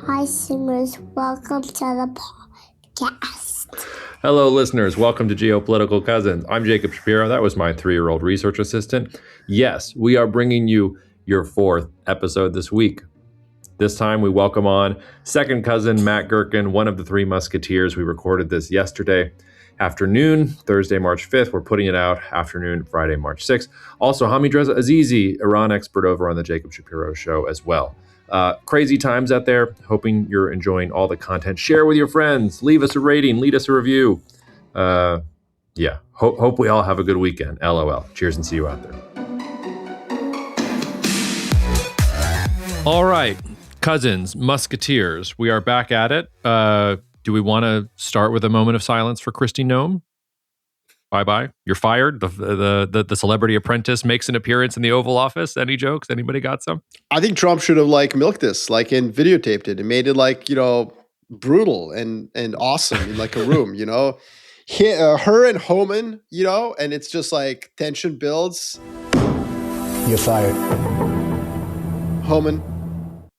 Hi, singers. Welcome to the podcast. Hello, listeners. Welcome to Geopolitical Cousins. I'm Jacob Shapiro. That was my 3-year-old research assistant. Yes, we are bringing you your 4th episode this week. This time we welcome on second cousin Matt Gertken, one of the 3 Musketeers. We recorded this yesterday afternoon, Thursday, March 5th. We're putting it out afternoon, Friday, March 6th. Also, Hamidreza Azizi, Iran expert over on the Jacob Shapiro Show as well. Crazy times out there. Hoping you're enjoying all the content. Share with your friends. Leave us a rating. Leave us a review. Hope we all have a good weekend. LOL. Cheers and see you out there. All right, cousins, musketeers. We are back at it. Do we want to start with a moment of silence for Kristi Noem? Bye-bye. You're fired. The celebrity apprentice makes an appearance in the Oval Office. Any jokes? Anybody got some? I think Trump should have milked this, and videotaped it and made it brutal and awesome in a room, her and Homan, and it's just tension builds. You're fired. Homan,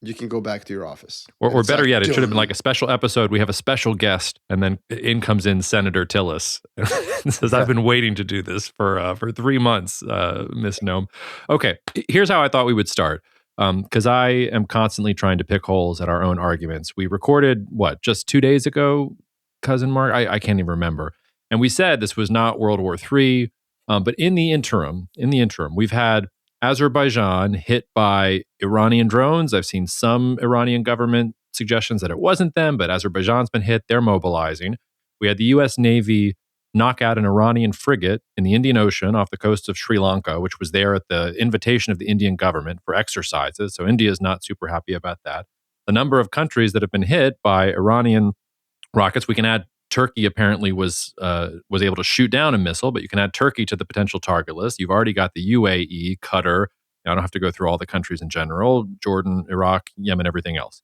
you can go back to your office. Or better yet, it should have been a special episode. We have a special guest, and then comes in Senator Tillis. Says, I've been waiting to do this for 3 months, Miss Noem. Okay, here's how I thought we would start. Because I am constantly trying to pick holes at our own arguments. We recorded, just 2 days ago, Cousin Mark? I can't even remember. And we said this was not World War III. But in the interim, we've had Azerbaijan hit by Iranian drones. I've seen some Iranian government suggestions that it wasn't them, but Azerbaijan's been hit. They're mobilizing. We had the U.S. Navy knock out an Iranian frigate in the Indian Ocean off the coast of Sri Lanka, which was there at the invitation of the Indian government for exercises. So India is not super happy about that. The number of countries that have been hit by Iranian rockets, we can add Turkey apparently was able to shoot down a missile, but you can add Turkey to the potential target list. You've already got the UAE, Qatar. I don't have to go through all the countries in general, Jordan, Iraq, Yemen, everything else.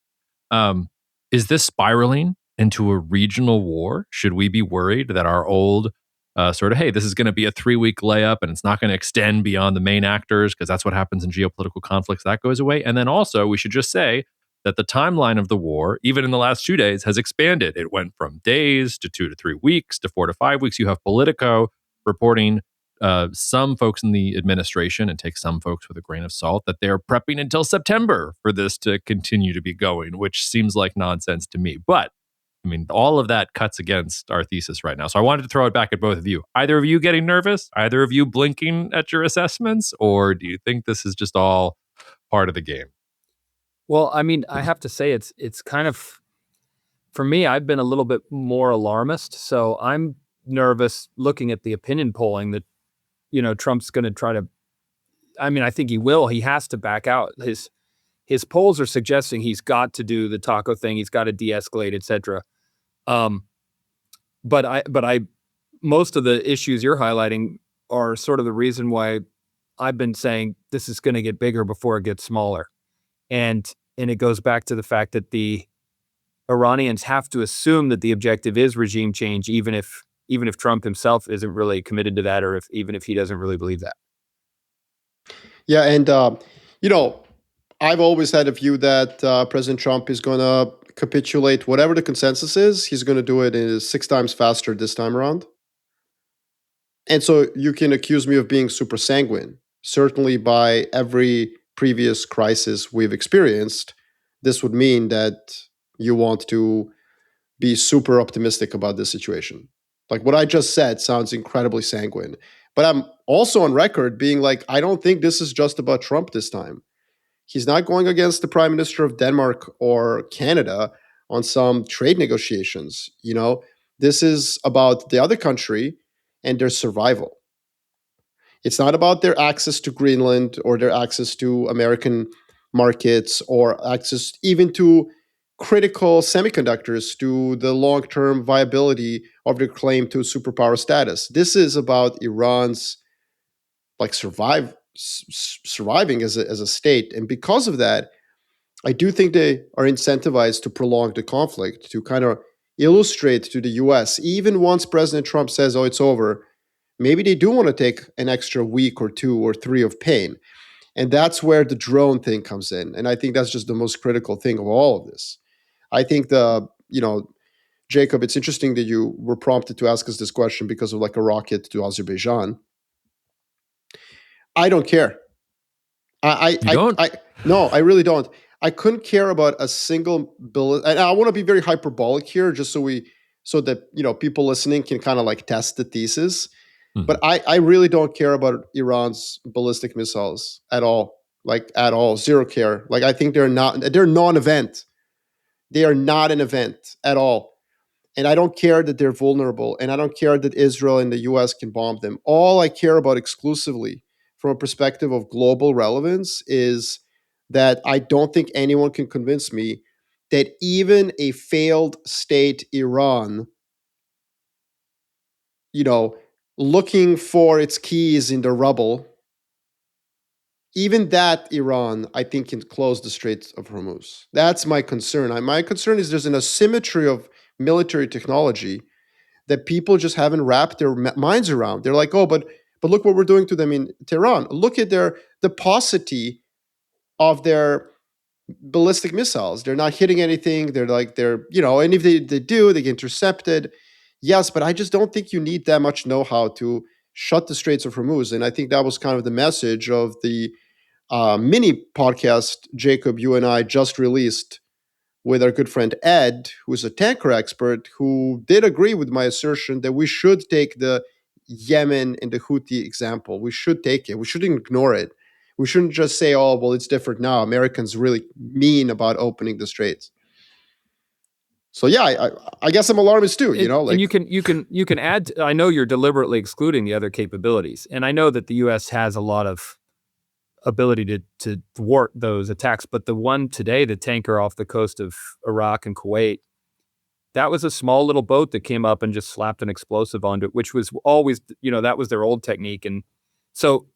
Is this spiraling into a regional war? Should we be worried that our old hey, this is going to be a 3-week layup and it's not going to extend beyond the main actors because that's what happens in geopolitical conflicts, that goes away? And then also we should just say that the timeline of the war, even in the last 2 days, has expanded. It went from days to 2 to 3 weeks to 4 to 5 weeks. You have Politico reporting, some folks in the administration, and take some folks with a grain of salt, that they're prepping until September for this to continue to be going, which seems like nonsense to me. But, all of that cuts against our thesis right now. So I wanted to throw it back at both of you. Either of you getting nervous? Either of you blinking at your assessments? Or do you think this is just all part of the game? Well, I have to say it's kind of, for me, I've been a little bit more alarmist. So I'm nervous looking at the opinion polling that, Trump's going to try to, I think he will. He has to back out. His polls are suggesting he's got to do the taco thing. He's got to de-escalate, et cetera. But I most of the issues you're highlighting are sort of the reason why I've been saying this is going to get bigger before it gets smaller. And it goes back to the fact that the Iranians have to assume that the objective is regime change, even if Trump himself isn't really committed to that, or even if he doesn't really believe that. Yeah, and I've always had a view that President Trump is going to capitulate whatever the consensus is. He's going to do it 6 times faster this time around. And so you can accuse me of being super sanguine. Certainly by every previous crisis we've experienced, this would mean that you want to be super optimistic about this situation. What I just said sounds incredibly sanguine. But I'm also on record being I don't think this is just about Trump this time. He's not going against the Prime Minister of Denmark or Canada on some trade negotiations. This is about the other country and their survival. It's not about their access to Greenland or their access to American markets or access even to critical semiconductors, to the long-term viability of their claim to superpower status. This is about Iran's surviving as a state. And because of that, I do think they are incentivized to prolong the conflict, to kind of illustrate to the US, even once President Trump says, oh, it's over, maybe they do want to take an extra week or 2 or 3 of pain. And that's where the drone thing comes in. And I think that's just the most critical thing of all of this. I think Jacob, it's interesting that you were prompted to ask us this question because of like a rocket to Azerbaijan. I don't care. You don't? No, I really don't. I couldn't care about a single bill. And I want to be very hyperbolic here, just so that people listening can kind of like test the thesis. Mhm. But I really don't care about Iran's ballistic missiles at all. Like at all, zero care. Like I think they're non-event. They are not an event at all. And I don't care that they're vulnerable, and I don't care that Israel and the US can bomb them. All I care about exclusively from a perspective of global relevance is that I don't think anyone can convince me that even a failed state Iran, looking for its keys in the rubble, even that Iran, I think, can close the Strait of Hormuz. That's my concern. My concern is there's an asymmetry of military technology that people just haven't wrapped their minds around. They're like, oh, but look what we're doing to them in Tehran. Look at the paucity of their ballistic missiles. They're not hitting anything. And if they do, they get intercepted. Yes, but I just don't think you need that much know-how to shut the Straits of Hormuz. And I think that was kind of the message of the mini podcast, Jacob, you and I just released with our good friend Ed, who's a tanker expert, who did agree with my assertion that we should take the Yemen and the Houthi example. We should take it. We shouldn't ignore it. We shouldn't just say, oh, well, it's different now. Americans really mean about opening the straits. So yeah, I guess I'm alarmist too, And you can add, I know you're deliberately excluding the other capabilities. And I know that the US has a lot of ability to thwart those attacks. But the one today, the tanker off the coast of Iraq and Kuwait, that was a small little boat that came up and just slapped an explosive onto it, which was always, that was their old technique. And so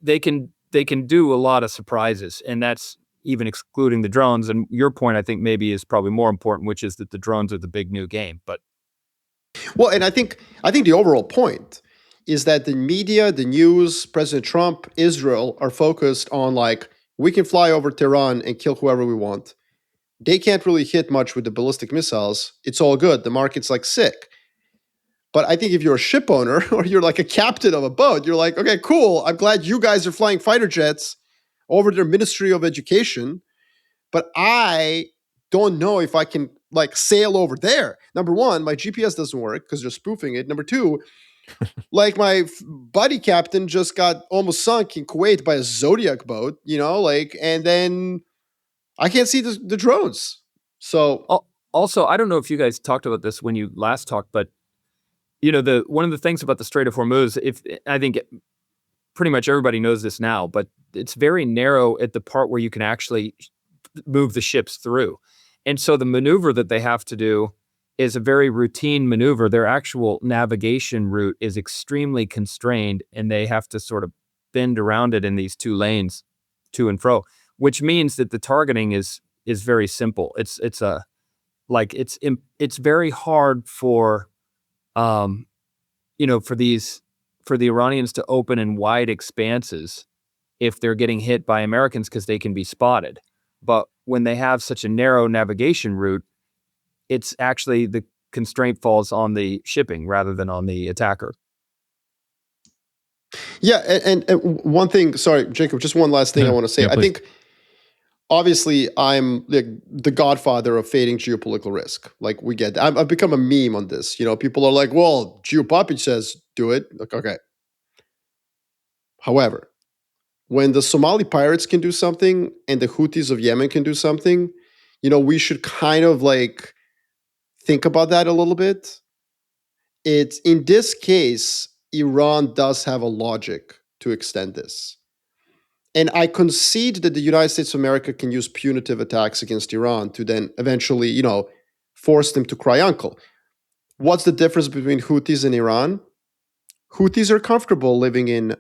they can do a lot of surprises, and that's even excluding the drones. And your point, I think, maybe is probably more important, which is that the drones are the big new game. But and I think the overall point is that the media, the news, President Trump, Israel are focused on like, we can fly over Tehran and kill whoever we want. They can't really hit much with the ballistic missiles. It's all good. The market's like sick. But I think if you're a ship owner or you're like a captain of a boat, you're like, okay, cool. I'm glad you guys are flying fighter jets over their Ministry of Education. But I don't know if I can like sail over there. Number one, my GPS doesn't work because they're spoofing it. Number two, like my buddy captain just got almost sunk in Kuwait by a Zodiac boat, and then I can't see the drones. So also, I don't know if you guys talked about this when you last talked, but one of the things about the Strait of Hormuz, I think pretty much everybody knows this now, but it's very narrow at the part where you can actually move the ships through. And so the maneuver that they have to do is a very routine maneuver. Their actual navigation route is extremely constrained, and they have to sort of bend around it in these two lanes, to and fro, which means that the targeting is very simple. It's very hard for for the Iranians to open in wide expanses if they're getting hit by Americans, because they can be spotted. But when they have such a narrow navigation route, it's actually the constraint falls on the shipping rather than on the attacker. Yeah, and one thing, sorry, Jacob, just one last thing I want to say. Yeah, I think, obviously, I'm the godfather of fading geopolitical risk. Like, we get that. I've become a meme on this. People are like, well, Geopoppy says do it. Like, okay. However, when the Somali pirates can do something and the Houthis of Yemen can do something, we should kind of like think about that a little bit. It's in this case, Iran does have a logic to extend this. And I concede that the United States of America can use punitive attacks against Iran to then eventually, force them to cry uncle. What's the difference between Houthis and Iran? Houthis are comfortable living in,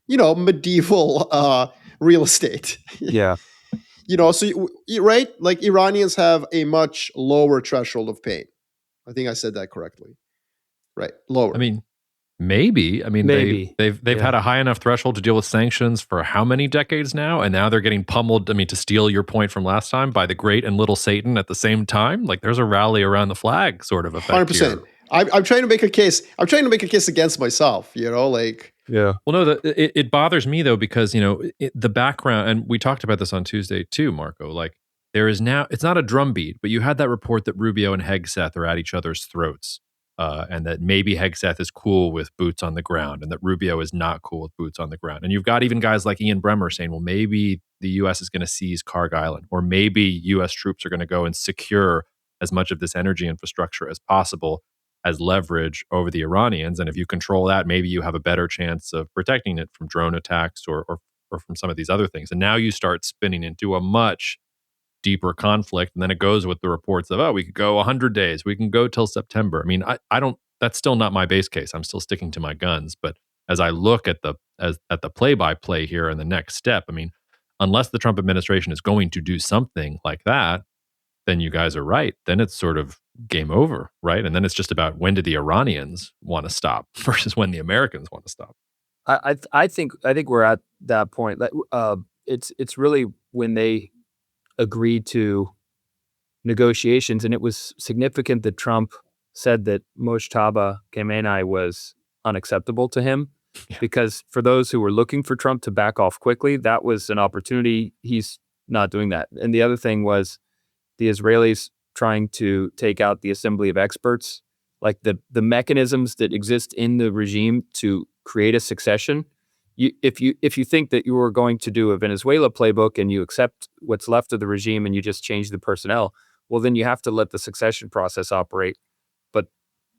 medieval real estate. Yeah. So, right? Like Iranians have a much lower threshold of pain. I think I said that correctly. Right. Lower. I mean, Maybe. I mean, Maybe. they've had a high enough threshold to deal with sanctions for how many decades now? And now they're getting pummeled. I mean, to steal your point from last time, by the great and little Satan at the same time. Like there's a rally around the flag sort of effect 100%. here. I'm trying to make a case. I'm trying to make a case against myself, like. Yeah. Well, no, it bothers me though, because, the background, and we talked about this on Tuesday too, Marco, like there is now, it's not a drumbeat, but you had that report that Rubio and Hegseth are at each other's throats. And that maybe Hegseth is cool with boots on the ground and that Rubio is not cool with boots on the ground. And you've got even guys like Ian Bremmer saying, well, maybe the U.S. is going to seize Karg Island, or maybe U.S. troops are going to go and secure as much of this energy infrastructure as possible as leverage over the Iranians. And if you control that, maybe you have a better chance of protecting it from drone attacks or from some of these other things. And now you start spinning into a much deeper conflict. And then it goes with the reports of, we could go 100 days. We can go till September. I mean, I don't, that's still not my base case. I'm still sticking to my guns. But as I look at the play-by-play here and the next step, I mean, unless the Trump administration is going to do something like that, then you guys are right. Then it's sort of game over, right? And then it's just about when do the Iranians want to stop versus when the Americans want to stop. I think we're at that point. It's really when they agreed to negotiations, and it was significant that Trump said that Mojtaba Khamenei was unacceptable to him, because for those who were looking for Trump to back off quickly, that was an opportunity. He's not doing that. And the other thing was the Israelis trying to take out the Assembly of Experts, like the mechanisms that exist in the regime to create a succession. If you think that you were going to do a Venezuela playbook and you accept what's left of the regime and you just change the personnel, well, then you have to let the succession process operate. But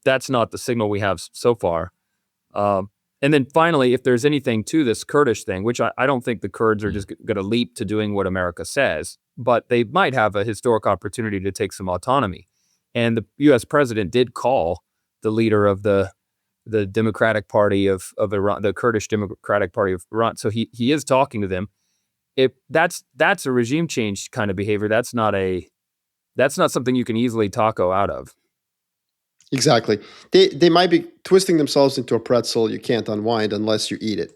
that's not the signal we have so far. And then finally, if there's anything to this Kurdish thing, which I don't think the Kurds are just going to leap to doing what America says, but they might have a historic opportunity to take some autonomy. And the U.S. president did call the leader of the Democratic Party of Iran, the Kurdish Democratic Party of Iran. So he is talking to them. If that's a regime change kind of behavior, that's not something you can easily taco out of. Exactly. They might be twisting themselves into a pretzel you can't unwind unless you eat it.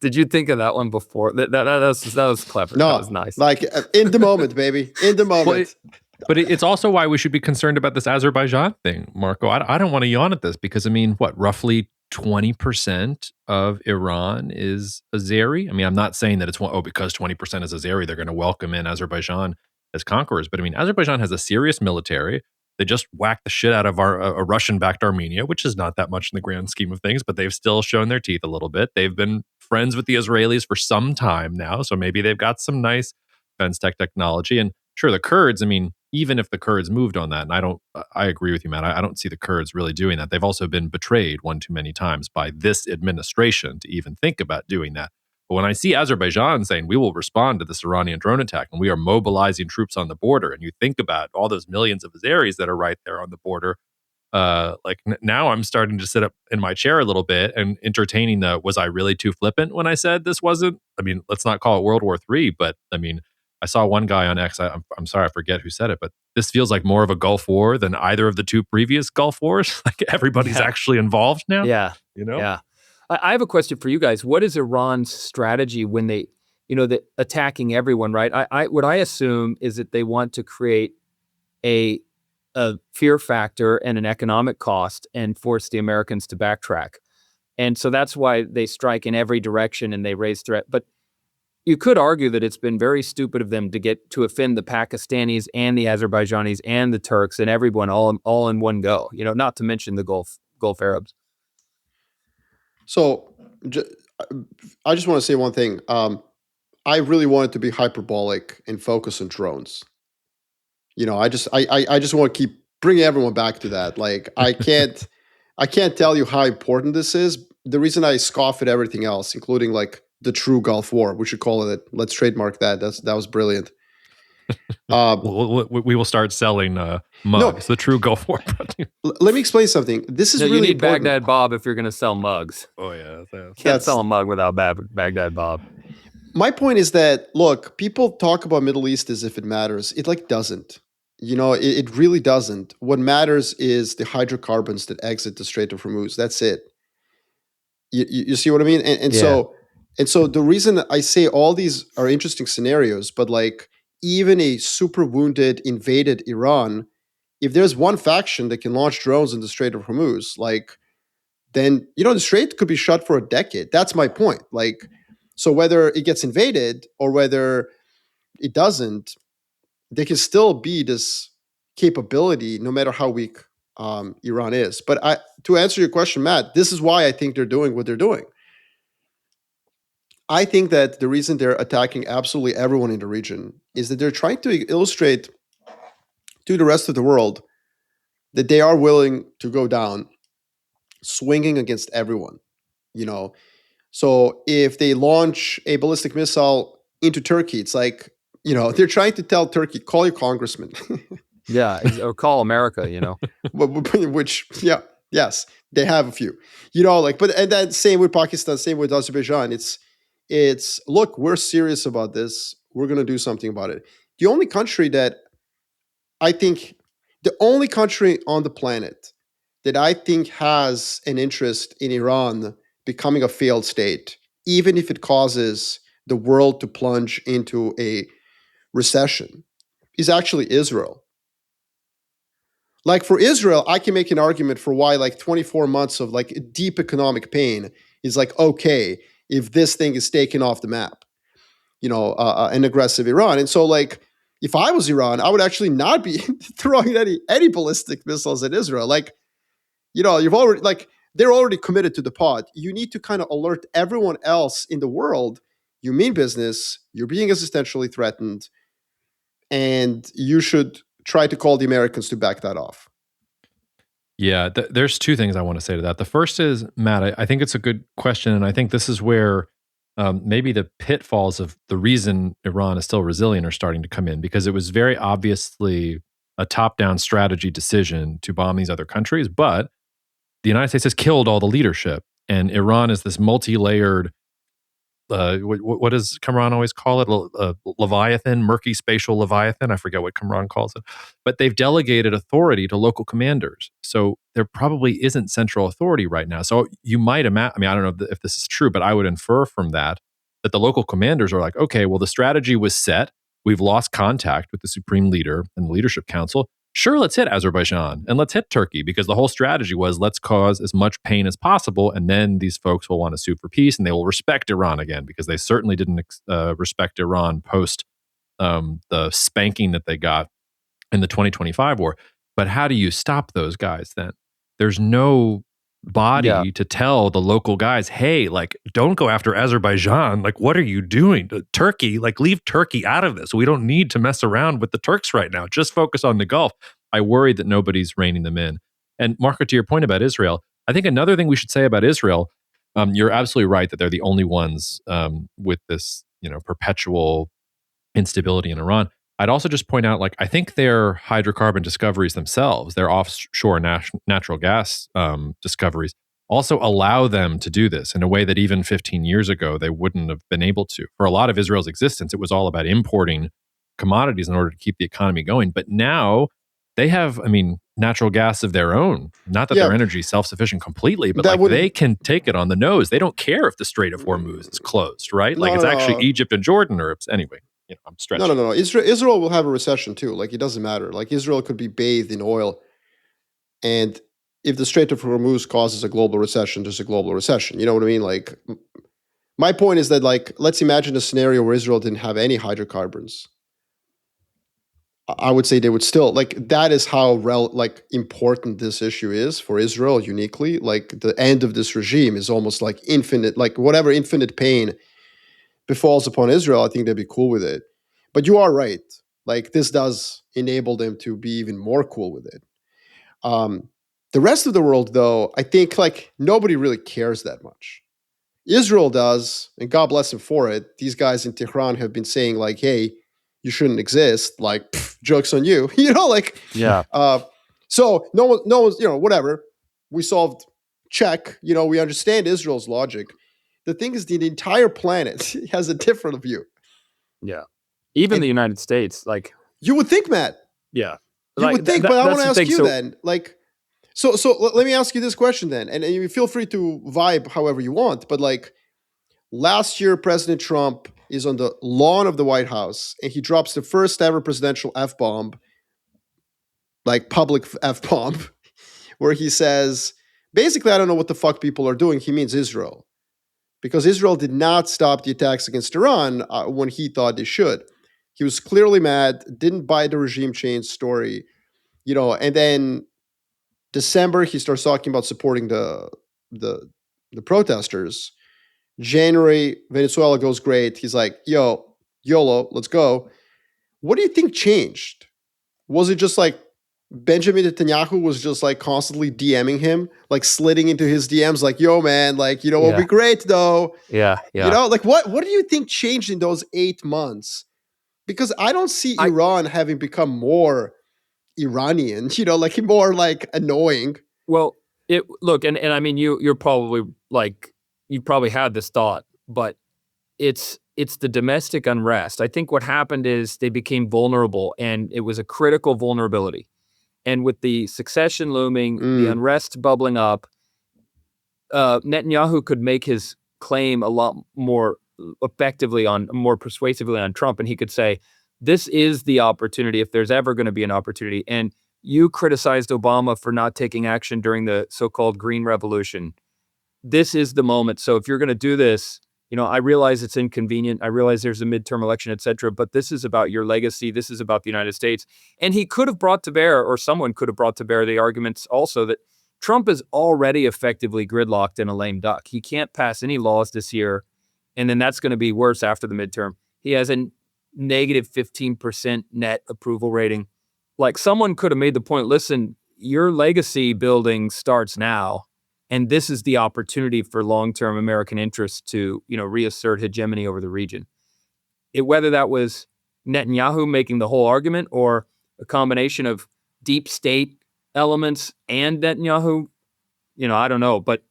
Did you think of that one before? That was clever. No, that was nice. Like in the moment, baby. In the moment. But it's also why we should be concerned about this Azerbaijan thing, Marco. I don't want to yawn at this because, I mean, roughly 20% of Iran is Azeri? I mean, I'm not saying that it's, because 20% is Azeri, they're going to welcome in Azerbaijan as conquerors. But I mean, Azerbaijan has a serious military. They just whacked the shit out of a Russian-backed Armenia, which is not that much in the grand scheme of things, but they've still shown their teeth a little bit. They've been friends with the Israelis for some time now, so maybe they've got some nice defense technology. And sure, the Kurds, I mean, even if the Kurds moved on that, and I agree with you, Matt, I don't see the Kurds really doing that. They've also been betrayed one too many times by this administration to even think about doing that. But when I see Azerbaijan saying we will respond to this Iranian drone attack and we are mobilizing troops on the border, and you think about all those millions of Azeris that are right there on the border, now I'm starting to sit up in my chair a little bit and entertaining was I really too flippant when I said this wasn't, I mean, let's not call it World War III, but I mean, I saw one guy on X, I'm sorry, I forget who said it, but this feels like more of a Gulf War than either of the two previous Gulf Wars. Like everybody's actually involved now. Yeah. Yeah. I have a question for you guys. What is Iran's strategy when they, the attacking everyone, right? What I assume is that they want to create a fear factor and an economic cost and force the Americans to backtrack. And so that's why they strike in every direction and they raise threat. But you could argue that it's been very stupid of them to offend the Pakistanis and the Azerbaijanis and the Turks and everyone all in one go, not to mention the Gulf Arabs. So I just want to say one thing. I really wanted to be hyperbolic and focus on drones. I just want to keep bringing everyone back to that. Like I can't tell you how important this is. The reason I scoff at everything else, including like the true Gulf War, we should call it. Let's trademark that. That was brilliant. We will start selling mugs. The true Gulf War. Let me explain something. This is really you need important. Baghdad Bob if you're going to sell mugs. Oh yeah, Can't sell a mug without Baghdad Bob. My point is that, look, people talk about Middle East as if it matters. It doesn't. It really doesn't. What matters is the hydrocarbons that exit the Strait of Hormuz. That's it. You see what I mean? Yeah. So the reason I say all these are interesting scenarios, but like even a super wounded, invaded Iran, if there's one faction that can launch drones in the Strait of Hormuz, like then the strait could be shut for a decade. That's my point. Like, so whether it gets invaded or whether it doesn't, there can still be this capability, no matter how weak Iran is. But to answer your question, Matt, this is why I think they're doing what they're doing. I think that the reason they're attacking absolutely everyone in the region is that they're trying to illustrate to the rest of the world that they are willing to go down swinging against everyone. So if they launch a ballistic missile into Turkey, it's like, they're trying to tell Turkey, call your congressman. Yeah, or call America, Which, yeah, yes, they have a few. And then same with Pakistan, same with Azerbaijan. It's look, we're serious about this. We're going to do something about it. The only country on the planet that I think has an interest in Iran becoming a failed state, even if it causes the world to plunge into a recession, is actually Israel. Like for Israel, I can make an argument for why like 24 months of like deep economic pain is like okay if this thing is taken off the map, an aggressive Iran. And so like if I was Iran, I would actually not be throwing any ballistic missiles at Israel. Like, you've already they're already committed to the pod. You need to kind of alert everyone else in the world. You mean business. You're being existentially threatened, and you should try to call the Americans to back that off. Yeah, there's two things I want to say to that. The first is, Matt, I think it's a good question, and I think this is where maybe the pitfalls of the reason Iran is still resilient are starting to come in, because it was very obviously a top-down strategy decision to bomb these other countries, but the United States has killed all the leadership, and Iran is this multi-layered, what does Kamran always call it? Leviathan, murky spatial Leviathan. I forget what Kamran calls it. But they've delegated authority to local commanders. So there probably isn't central authority right now. So you might imagine, I don't know if this is true, but I would infer from that the local commanders are like, okay, well, the strategy was set. We've lost contact with the supreme leader and the leadership council. Sure, let's hit Azerbaijan and let's hit Turkey, because the whole strategy was let's cause as much pain as possible, and then these folks will want to sue for peace and they will respect Iran again, because they certainly didn't respect Iran post the spanking that they got in the 2025 war. But how do you stop those guys then? There's no body to tell the local guys, hey, like, don't go after Azerbaijan. Like, what are you doing? Turkey, like, leave Turkey out of this. We don't need to mess around with the Turks right now. Just focus on the Gulf. I worry that nobody's reining them in. And Marco, to your point about Israel, I think another thing we should say about Israel, you're absolutely right that they're the only ones with this, perpetual instability in Iran. I'd also just point out, I think their hydrocarbon discoveries themselves, their offshore natural gas discoveries, also allow them to do this in a way that even 15 years ago they wouldn't have been able to. For a lot of Israel's existence, it was all about importing commodities in order to keep the economy going. But now they have, natural gas of their own. Not that their energy is self-sufficient completely, but they can take it on the nose. They don't care if the Strait of Hormuz is closed, right? It's actually Egypt and Jordan, or anyway. I'm stretching. No. Israel will have a recession too. It doesn't matter. Israel could be bathed in oil, and if the Strait of Hormuz causes a global recession, there's a global recession. You know what I mean? My point is that let's imagine a scenario where Israel didn't have any hydrocarbons. I would say they would still that is how important this issue is for Israel uniquely. The end of this regime is almost infinite. Whatever infinite pain befalls upon Israel, I think they'd be cool with it. But you are right. This does enable them to be even more cool with it. The rest of the world, though, I think nobody really cares that much. Israel does, and God bless them for it. These guys in Tehran have been saying hey, you shouldn't exist. Joke's on you. Yeah. So no one's whatever. We solved. Check. We understand Israel's logic. The thing is, the entire planet has a different view. Yeah. Even the United States, you would think, Matt. Yeah. You would think, but I want to ask you So, then, like, so let me ask you this question then, and you feel free to vibe however you want, but like last year, President Trump is on the lawn of the White House and he drops the first ever presidential F-bomb, like public F-bomb, where he says, basically, I don't know what the fuck people are doing. He means Israel. Because Israel did not stop the attacks against Iran when he thought they should. He was clearly mad, didn't buy the regime change story, and then December, he starts talking about supporting the protesters. January, Venezuela goes great. He's like, yo, YOLO, let's go. What do you think changed? Was it just like Benjamin Netanyahu was just like constantly DMing him, like slitting into his DMs, like, yo, man, like, it'll be great though. Yeah. Like what do you think changed in those 8 months? Because I don't see Iran having become more Iranian, like more like annoying. Well, look, and I mean, you're probably like, you probably had this thought, but it's the domestic unrest. I think what happened is they became vulnerable, and it was a critical vulnerability. And with the succession looming, the unrest bubbling up, Netanyahu could make his claim a lot more more persuasively on Trump. And he could say, this is the opportunity if there's ever going to be an opportunity. And you criticized Obama for not taking action during the so-called Green Revolution. This is the moment. So if you're going to do this, I realize it's inconvenient. I realize there's a midterm election, et cetera, but this is about your legacy. This is about the United States. And he could have brought to bear, or someone could have brought to bear, the arguments also that Trump is already effectively gridlocked in a lame duck. He can't pass any laws this year, and then that's going to be worse after the midterm. He has a negative 15% net approval rating. Like, someone could have made the point, listen, your legacy building starts now. And this is the opportunity for long-term American interests to, reassert hegemony over the region. Whether that was Netanyahu making the whole argument or a combination of deep state elements and Netanyahu, I don't know. But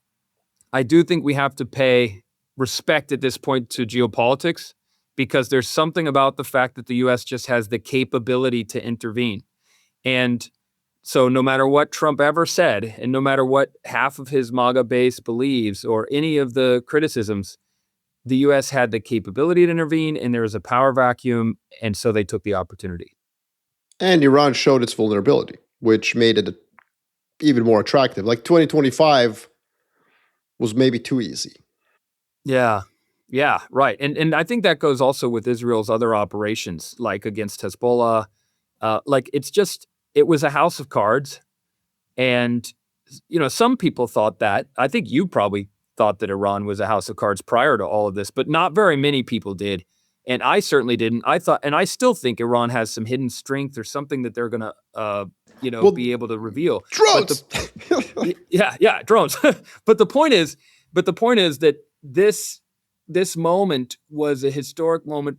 I do think we have to pay respect at this point to geopolitics, because there's something about the fact that the U.S. just has the capability to intervene. And so no matter what Trump ever said, and no matter what half of his MAGA base believes or any of the criticisms, the U.S. had the capability to intervene, and there was a power vacuum, and so they took the opportunity. And Iran showed its vulnerability, which made it even more attractive. Like 2025 was maybe too easy. Yeah, right. And I think that goes also with Israel's other operations, like against Hezbollah. It was a house of cards. And, some people thought that. I think you probably thought that Iran was a house of cards prior to all of this, but not very many people did. And I certainly didn't. I thought, and I still think Iran has some hidden strength or something that they're going to, be able to reveal. Drones. Yeah, drones. But the point is that this moment was a historic moment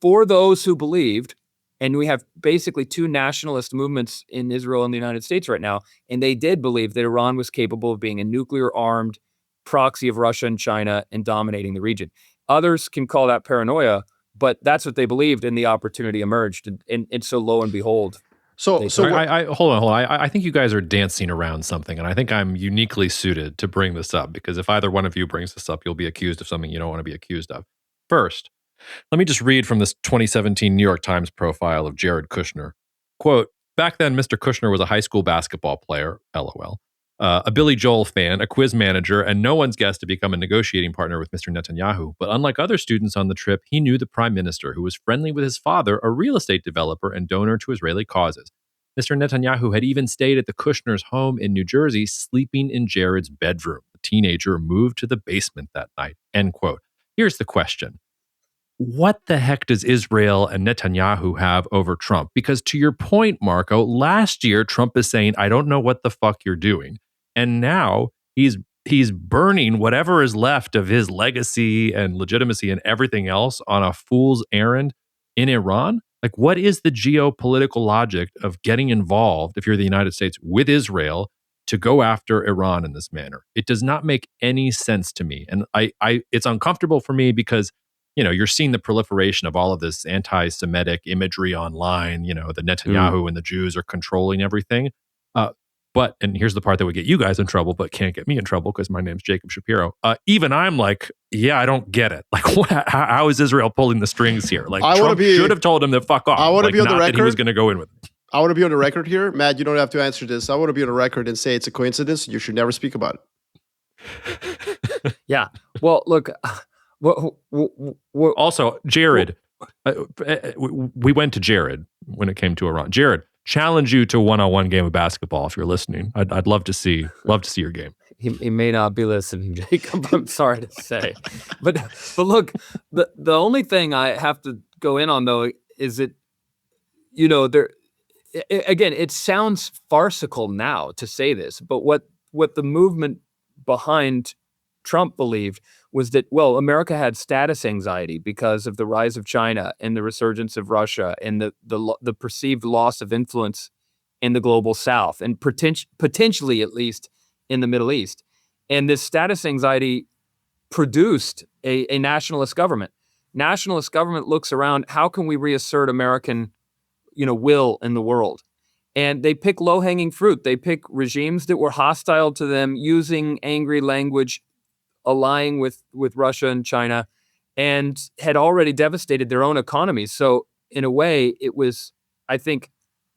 for those who believed. And we have basically two nationalist movements in Israel and the United States right now. And they did believe that Iran was capable of being a nuclear-armed proxy of Russia and China and dominating the region. Others can call that paranoia, but that's what they believed, and the opportunity emerged. And so lo and behold. So I hold on. I think you guys are dancing around something, and I think I'm uniquely suited to bring this up, because if either one of you brings this up, you'll be accused of something you don't want to be accused of. First, let me just read from this 2017 New York Times profile of Jared Kushner. Quote, back then, Mr. Kushner was a high school basketball player, LOL, a Billy Joel fan, a quiz manager, and no one's guess to become a negotiating partner with Mr. Netanyahu. But unlike other students on the trip, he knew the prime minister, who was friendly with his father, a real estate developer and donor to Israeli causes. Mr. Netanyahu had even stayed at the Kushner's home in New Jersey, sleeping in Jared's bedroom. The teenager moved to the basement that night. End quote. Here's the question. What the heck does Israel and Netanyahu have over Trump? Because to your point, Marco, last year, Trump is saying, I don't know what the fuck you're doing. And now he's burning whatever is left of his legacy and legitimacy and everything else on a fool's errand in Iran. Like, what is the geopolitical logic of getting involved, if you're the United States, with Israel to go after Iran in this manner? It does not make any sense to me. And I it's uncomfortable for me because, you're seeing the proliferation of all of this anti-Semitic imagery online, the Netanyahu and the Jews are controlling everything. But, and here's the part that would get you guys in trouble, but can't get me in trouble because my name's Jacob Shapiro. Even I'm like, yeah, I don't get it. Like, how is Israel pulling the strings here? Like, Trump should have told him to fuck off. I want to be on the record. That he was going to go in with it. I want to be on the record here. Matt, you don't have to answer this. I want to be on the record and say it's a coincidence. You should never speak about it. Yeah. Well, look. Also, Jared, we went to Jared when it came to Iran. Jared, challenge you to a one-on-one game of basketball if you're listening. I'd love to see your game. He may not be listening, Jacob. I'm sorry to say, but look, the only thing I have to go in on though is that there again it sounds farcical now to say this, but what the movement behind Trump believed was that, well, America had status anxiety because of the rise of China and the resurgence of Russia and the perceived loss of influence in the global South and potentially at least in the Middle East. And this status anxiety produced a nationalist government. Nationalist government looks around, how can we reassert American, will in the world? And they pick low-hanging fruit. They pick regimes that were hostile to them, using angry language, allying with Russia and China, and had already devastated their own economies. So in a way, it was, I think,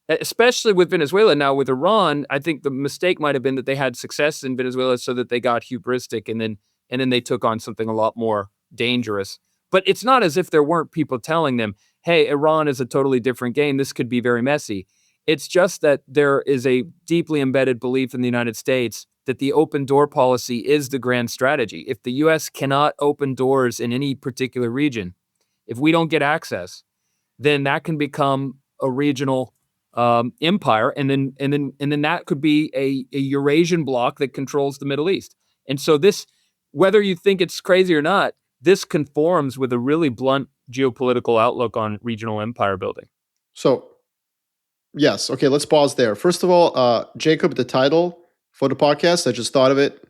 especially with Venezuela now, with Iran, I think the mistake might have been that they had success in Venezuela so that they got hubristic and then they took on something a lot more dangerous. But it's not as if there weren't people telling them, hey, Iran is a totally different game. This could be very messy. It's just that there is a deeply embedded belief in the United States that the open door policy is the grand strategy. If the U.S. cannot open doors in any particular region, if we don't get access, then that can become a regional empire, and then that could be a Eurasian bloc that controls the Middle East. And so this, whether you think it's crazy or not, this conforms with a really blunt geopolitical outlook on regional empire building. So, yes, okay, let's pause there. First of all, Jacob, the title for the podcast, I just thought of it.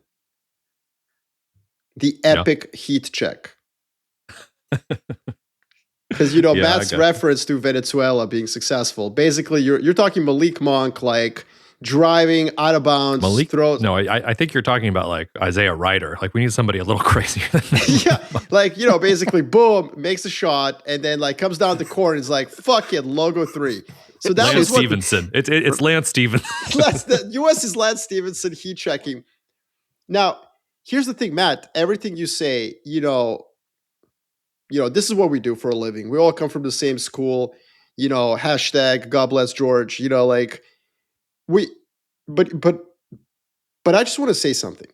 The epic heat check. Because Matt's reference to Venezuela being successful. Basically, you're talking Malik Monk, like driving out of bounds. Malik? No, I think you're talking about like Isaiah Ryder. Like we need somebody a little crazier than that. Yeah, like basically, boom, makes a shot, and then like comes down the court and is like, "Fuck it, logo 3." So that Lance Stevenson. It's Lance Stevenson. The U.S. is Lance Stevenson heat checking. Now, here's the thing, Matt. Everything you say, this is what we do for a living. We all come from the same school, hashtag God bless George, but I just want to say something.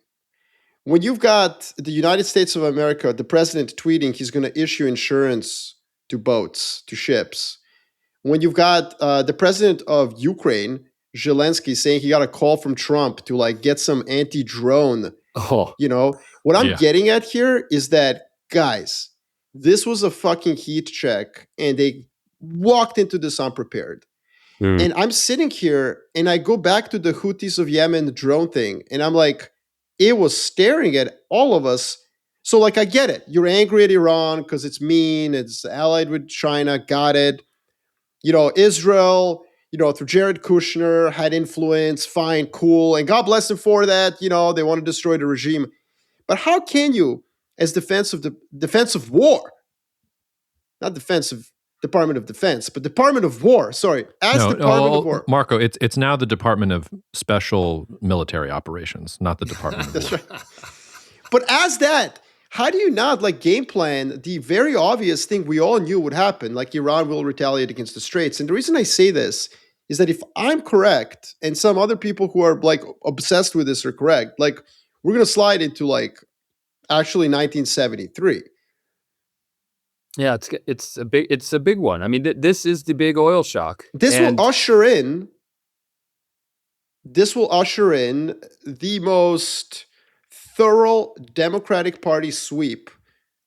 When you've got the United States of America, the president tweeting he's going to issue insurance to boats, to ships. When you've got the president of Ukraine, Zelensky, saying he got a call from Trump to like get some anti-drone, what I'm getting at here is that, guys, this was a fucking heat check, and they walked into this unprepared. And I'm sitting here, and I go back to the Houthis of Yemen drone thing, and I'm like, it was staring at all of us. So, like, I get it. You're angry at Iran because it's mean, it's allied with China, got it. Israel, through Jared Kushner, had influence, fine, cool, and God bless them for that. They want to destroy the regime. But how can you, as defense of war, not defense of Department of Defense, but Department of War, Department of War. Marco, it's now the Department of Special Military Operations, not the Department of That's War. Right. But as that, how do you not game plan the very obvious thing we all knew would happen, like Iran will retaliate against the Straits? And the reason I say this is that if I'm correct, and some other people who are obsessed with this are correct, we're going to slide into actually 1973. Yeah, it's a big one. I mean, this is the big oil shock. This will usher in the most thorough Democratic Party sweep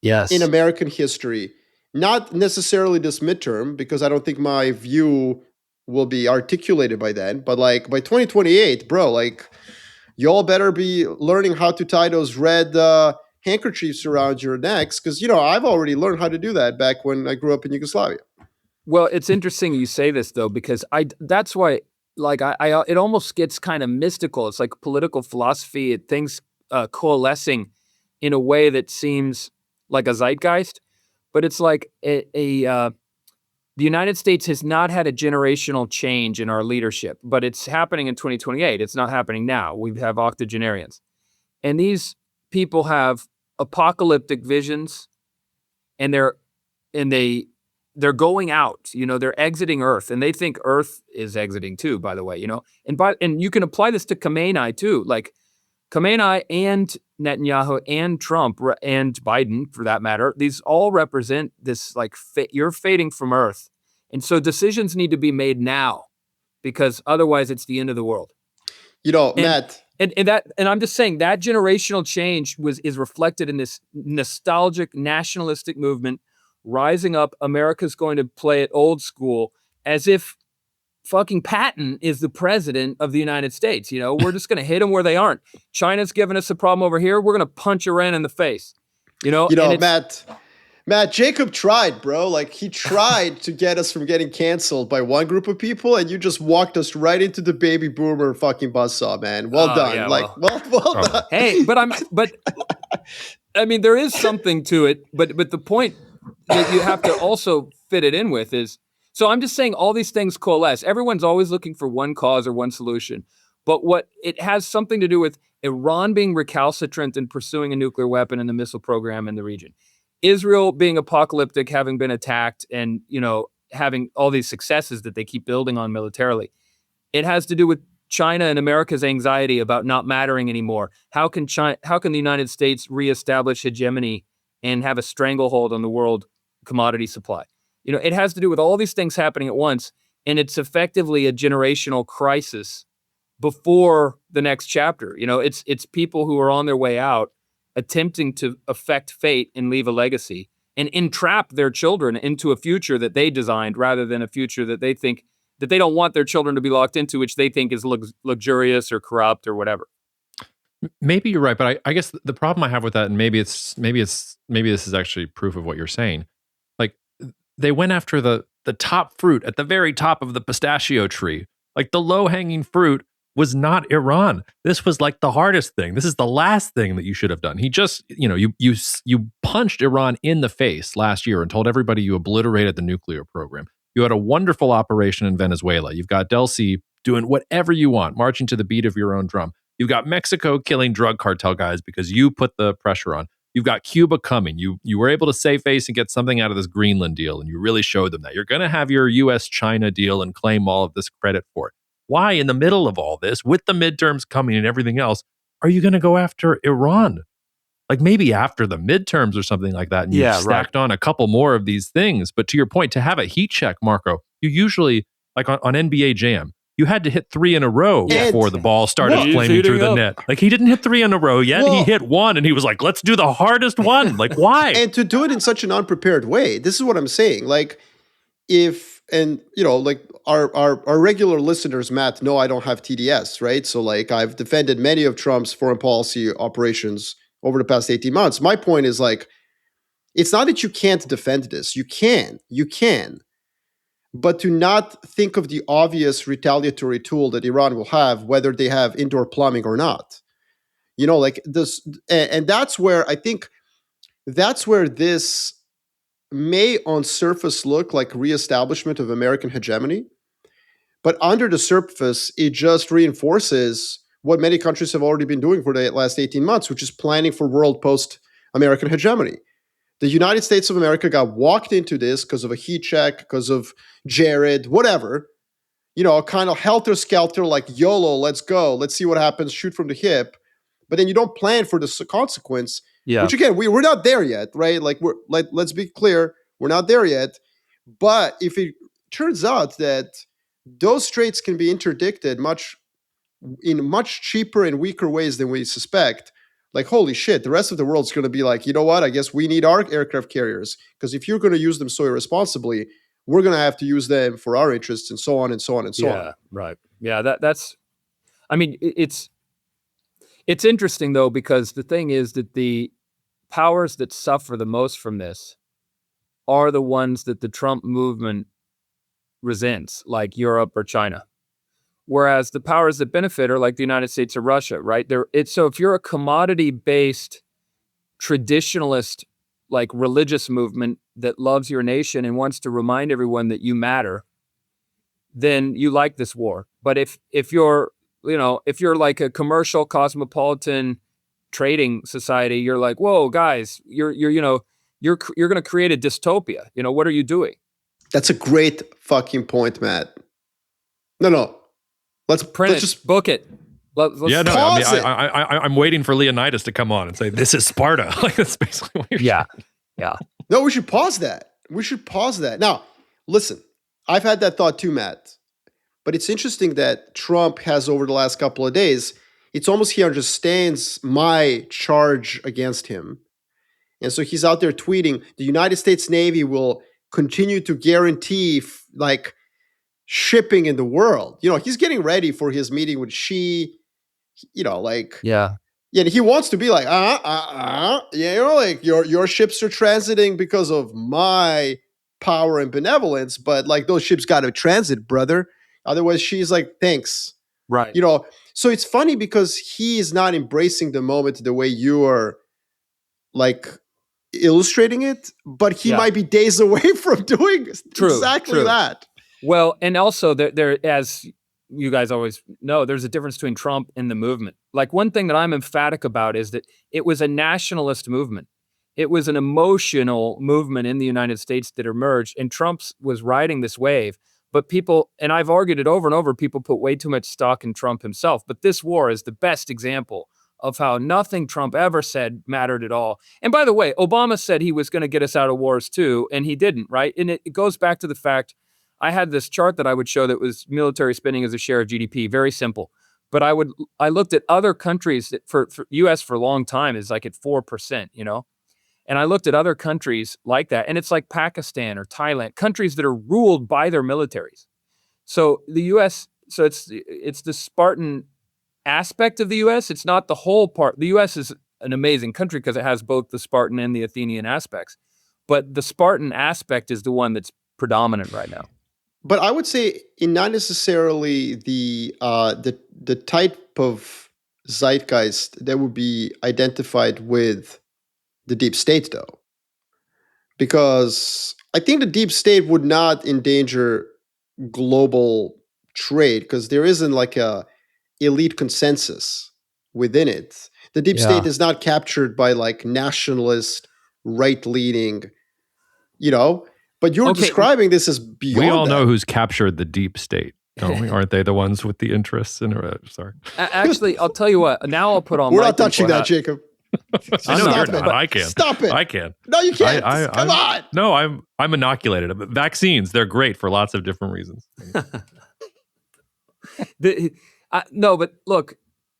in American history. Not necessarily this midterm, because I don't think my view will be articulated by then, but by 2028, bro, y'all better be learning how to tie those red handkerchiefs around your necks, because I've already learned how to do that back when I grew up in Yugoslavia. Well, it's interesting you say this though, because that's why I it almost gets kind of mystical. It's like political philosophy, things coalescing in a way that seems like a zeitgeist, but it's like the United States has not had a generational change in our leadership, but it's happening in 2028. It's not happening now. We have octogenarians. And these people have apocalyptic visions, and they're going out, they're exiting Earth, and they think Earth is exiting too, by the way, and you can apply this to Khamenei too. Like Khamenei and Netanyahu and Trump and Biden, for that matter, these all represent this like you're fading from Earth. And so decisions need to be made now, because otherwise it's the end of the world. Matt. And I'm just saying that generational change is reflected in this nostalgic nationalistic movement rising up. America's going to play it old school, as if fucking Patton is the president of the United States. We're just going to hit them where they aren't. China's giving us a problem over here. We're going to punch Iran in the face. Matt, Jacob tried, bro. Like, he tried to get us from getting canceled by one group of people, and you just walked us right into the baby boomer fucking buzzsaw, man. Well done. Yeah, well done. Hey, but I mean, there is something to it, but the point that you have to also fit it in with is, so I'm just saying all these things coalesce. Everyone's always looking for one cause or one solution, but what it has something to do with Iran being recalcitrant and pursuing a nuclear weapon and the missile program in the region. Israel being apocalyptic, having been attacked, and having all these successes that they keep building on militarily. It has to do with China and America's anxiety about not mattering anymore. How can the United States reestablish hegemony and have a stranglehold on the world commodity supply? It has to do with all these things happening at once, and it's effectively a generational crisis before the next chapter. It's people who are on their way out, attempting to affect fate and leave a legacy and entrap their children into a future that they designed, rather than a future that they think that they don't want their children to be locked into, which they think is luxurious or corrupt or whatever. Maybe you're right, but I guess the problem I have with that, and maybe this is actually proof of what you're saying. Like, they went after the top fruit at the very top of the pistachio tree. Like, the low hanging fruit was not Iran. This was like the hardest thing. This is the last thing that you should have done. He just, you punched Iran in the face last year and told everybody you obliterated the nuclear program. You had a wonderful operation in Venezuela. You've got Del C doing whatever you want, marching to the beat of your own drum. You've got Mexico killing drug cartel guys because you put the pressure on. You've got Cuba coming. You were able to save face and get something out of this Greenland deal, and you really showed them that. You're going to have your U.S.-China deal and claim all of this credit for it. Why, in the middle of all this, with the midterms coming and everything else, are you going to go after Iran? Like, maybe after the midterms or something like that, and you've stacked on a couple more of these things. But to your point, to have a heat check, Marco, you usually, like on NBA Jam, you had to hit 3 in a row before the ball started flaming through the net. Like, he didn't hit 3 in a row yet. He hit 1, and he was like, let's do the hardest one. Like, why? And to do it in such an unprepared way, this is what I'm saying. Like, our regular listeners, Matt, know I don't have TDS, right? So, like, I've defended many of Trump's foreign policy operations over the past 18 months. My point is, like, it's not that you can't defend this. You can. But to not think of the obvious retaliatory tool that Iran will have, whether they have indoor plumbing or not. Like this, and that's where I think this may on surface look like reestablishment of American hegemony, but under the surface, it just reinforces what many countries have already been doing for the last 18 months, which is planning for world post-American hegemony. The United States of America got walked into this because of a heat check, because of Jared, whatever, kind of helter-skelter, like YOLO, let's go, let's see what happens, shoot from the hip. But then you don't plan for the consequence, which again, we're not there yet, right? Like, let's be clear, we're not there yet. But if it turns out that those straits can be interdicted in much cheaper and weaker ways than we suspect, like, holy shit, the rest of the world's going to be like, you know what, I guess we need our aircraft carriers, because if you're going to use them so irresponsibly, we're going to have to use them for our interests, and so on and so on and so on. Yeah, right. Yeah, that's, I mean, it's interesting though, because the thing is that powers that suffer the most from this are the ones that the Trump movement resents, like Europe or China. Whereas the powers that benefit are like the United States or Russia, right? So if you're a commodity-based traditionalist, like religious movement that loves your nation and wants to remind everyone that you matter, then you like this war. But if you're like a commercial cosmopolitan trading society, you're like, whoa, guys, you're going to create a dystopia. What are you doing? That's a great fucking point, Matt. No. Let's print it. Just book it. Let's pause it. I'm waiting for Leonidas to come on and say, this is Sparta. Like, that's basically what you're saying. Yeah. No, we should pause that. Now, listen, I've had that thought too, Matt. But it's interesting that Trump has, over the last couple of days, it's almost he understands my charge against him. And so he's out there tweeting, the United States Navy will continue to guarantee shipping in the world. He's getting ready for his meeting with Xi, Yeah, he wants to be like, your ships are transiting because of my power and benevolence, but like those ships got to transit, brother. Otherwise, Xi's like, thanks. right. So it's funny because he is not embracing the moment the way you are like illustrating it, but he might be days away from doing exactly that. Well, and also there, as you guys always know, there's a difference between Trump and the movement. Like, one thing that I'm emphatic about is that it was a nationalist movement. It was an emotional movement in the United States that emerged, and Trump was riding this wave. But people, and I've argued it over and over, people put way too much stock in Trump himself. But this war is the best example of how nothing Trump ever said mattered at all. And by the way, Obama said he was going to get us out of wars too, and he didn't, right? And it goes back to the fact, I had this chart that I would show that was military spending as a share of GDP, very simple. But I looked at other countries that for US for a long time is like at 4%, And I looked at other countries like that, and it's like Pakistan or Thailand, countries that are ruled by their militaries. So the US, so it's the Spartan aspect of the US. It's not the whole part. The US is an amazing country because it has both the Spartan and the Athenian aspects. But the Spartan aspect is the one that's predominant right now. But I would say not necessarily the type of zeitgeist that would be identified with the deep state, though, because I think the deep state would not endanger global trade because there isn't like a elite consensus within it. The deep state is not captured by like nationalist, right-leaning, But you're describing this as beyond. We all that. know who's captured the deep state, don't we? Aren't they the ones with the interests in it? Sorry. Actually, I'll tell you what. Now I'll put on. We're not touching that, Jacob. I know you're Stop not. it. I can. Stop it. I can. No, you can't. Come on. No, I'm inoculated. Vaccines, they're great for lots of different reasons. No, but look,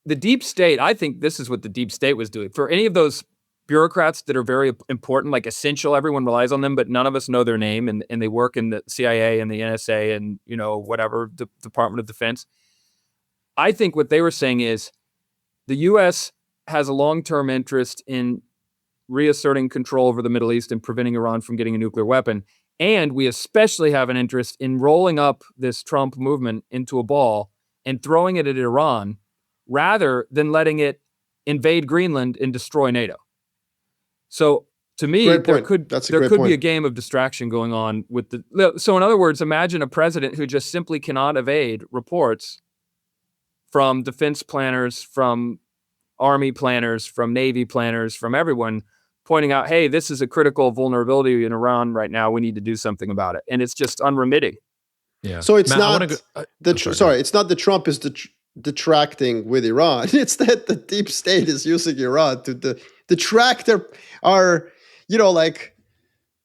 the deep state. I think this is what the deep state was doing for any of those bureaucrats that are very important, like essential. Everyone relies on them, but none of us know their name, and they work in the CIA and the NSA and whatever, the Department of Defense. I think what they were saying is the U.S. has a long-term interest in reasserting control over the Middle East and preventing Iran from getting a nuclear weapon, and we especially have an interest in rolling up this Trump movement into a ball and throwing it at Iran, rather than letting it invade Greenland and destroy NATO. So to me, there could be a game of distraction going on with the. So in other words, imagine a president who just simply cannot evade reports from defense planners, from army planners, from Navy planners, from everyone pointing out, hey, this is a critical vulnerability in Iran right now. We need to do something about it. And it's just unremitting. Yeah. So it's not it's not that Trump is detracting with Iran. It's that the deep state is using Iran to detract our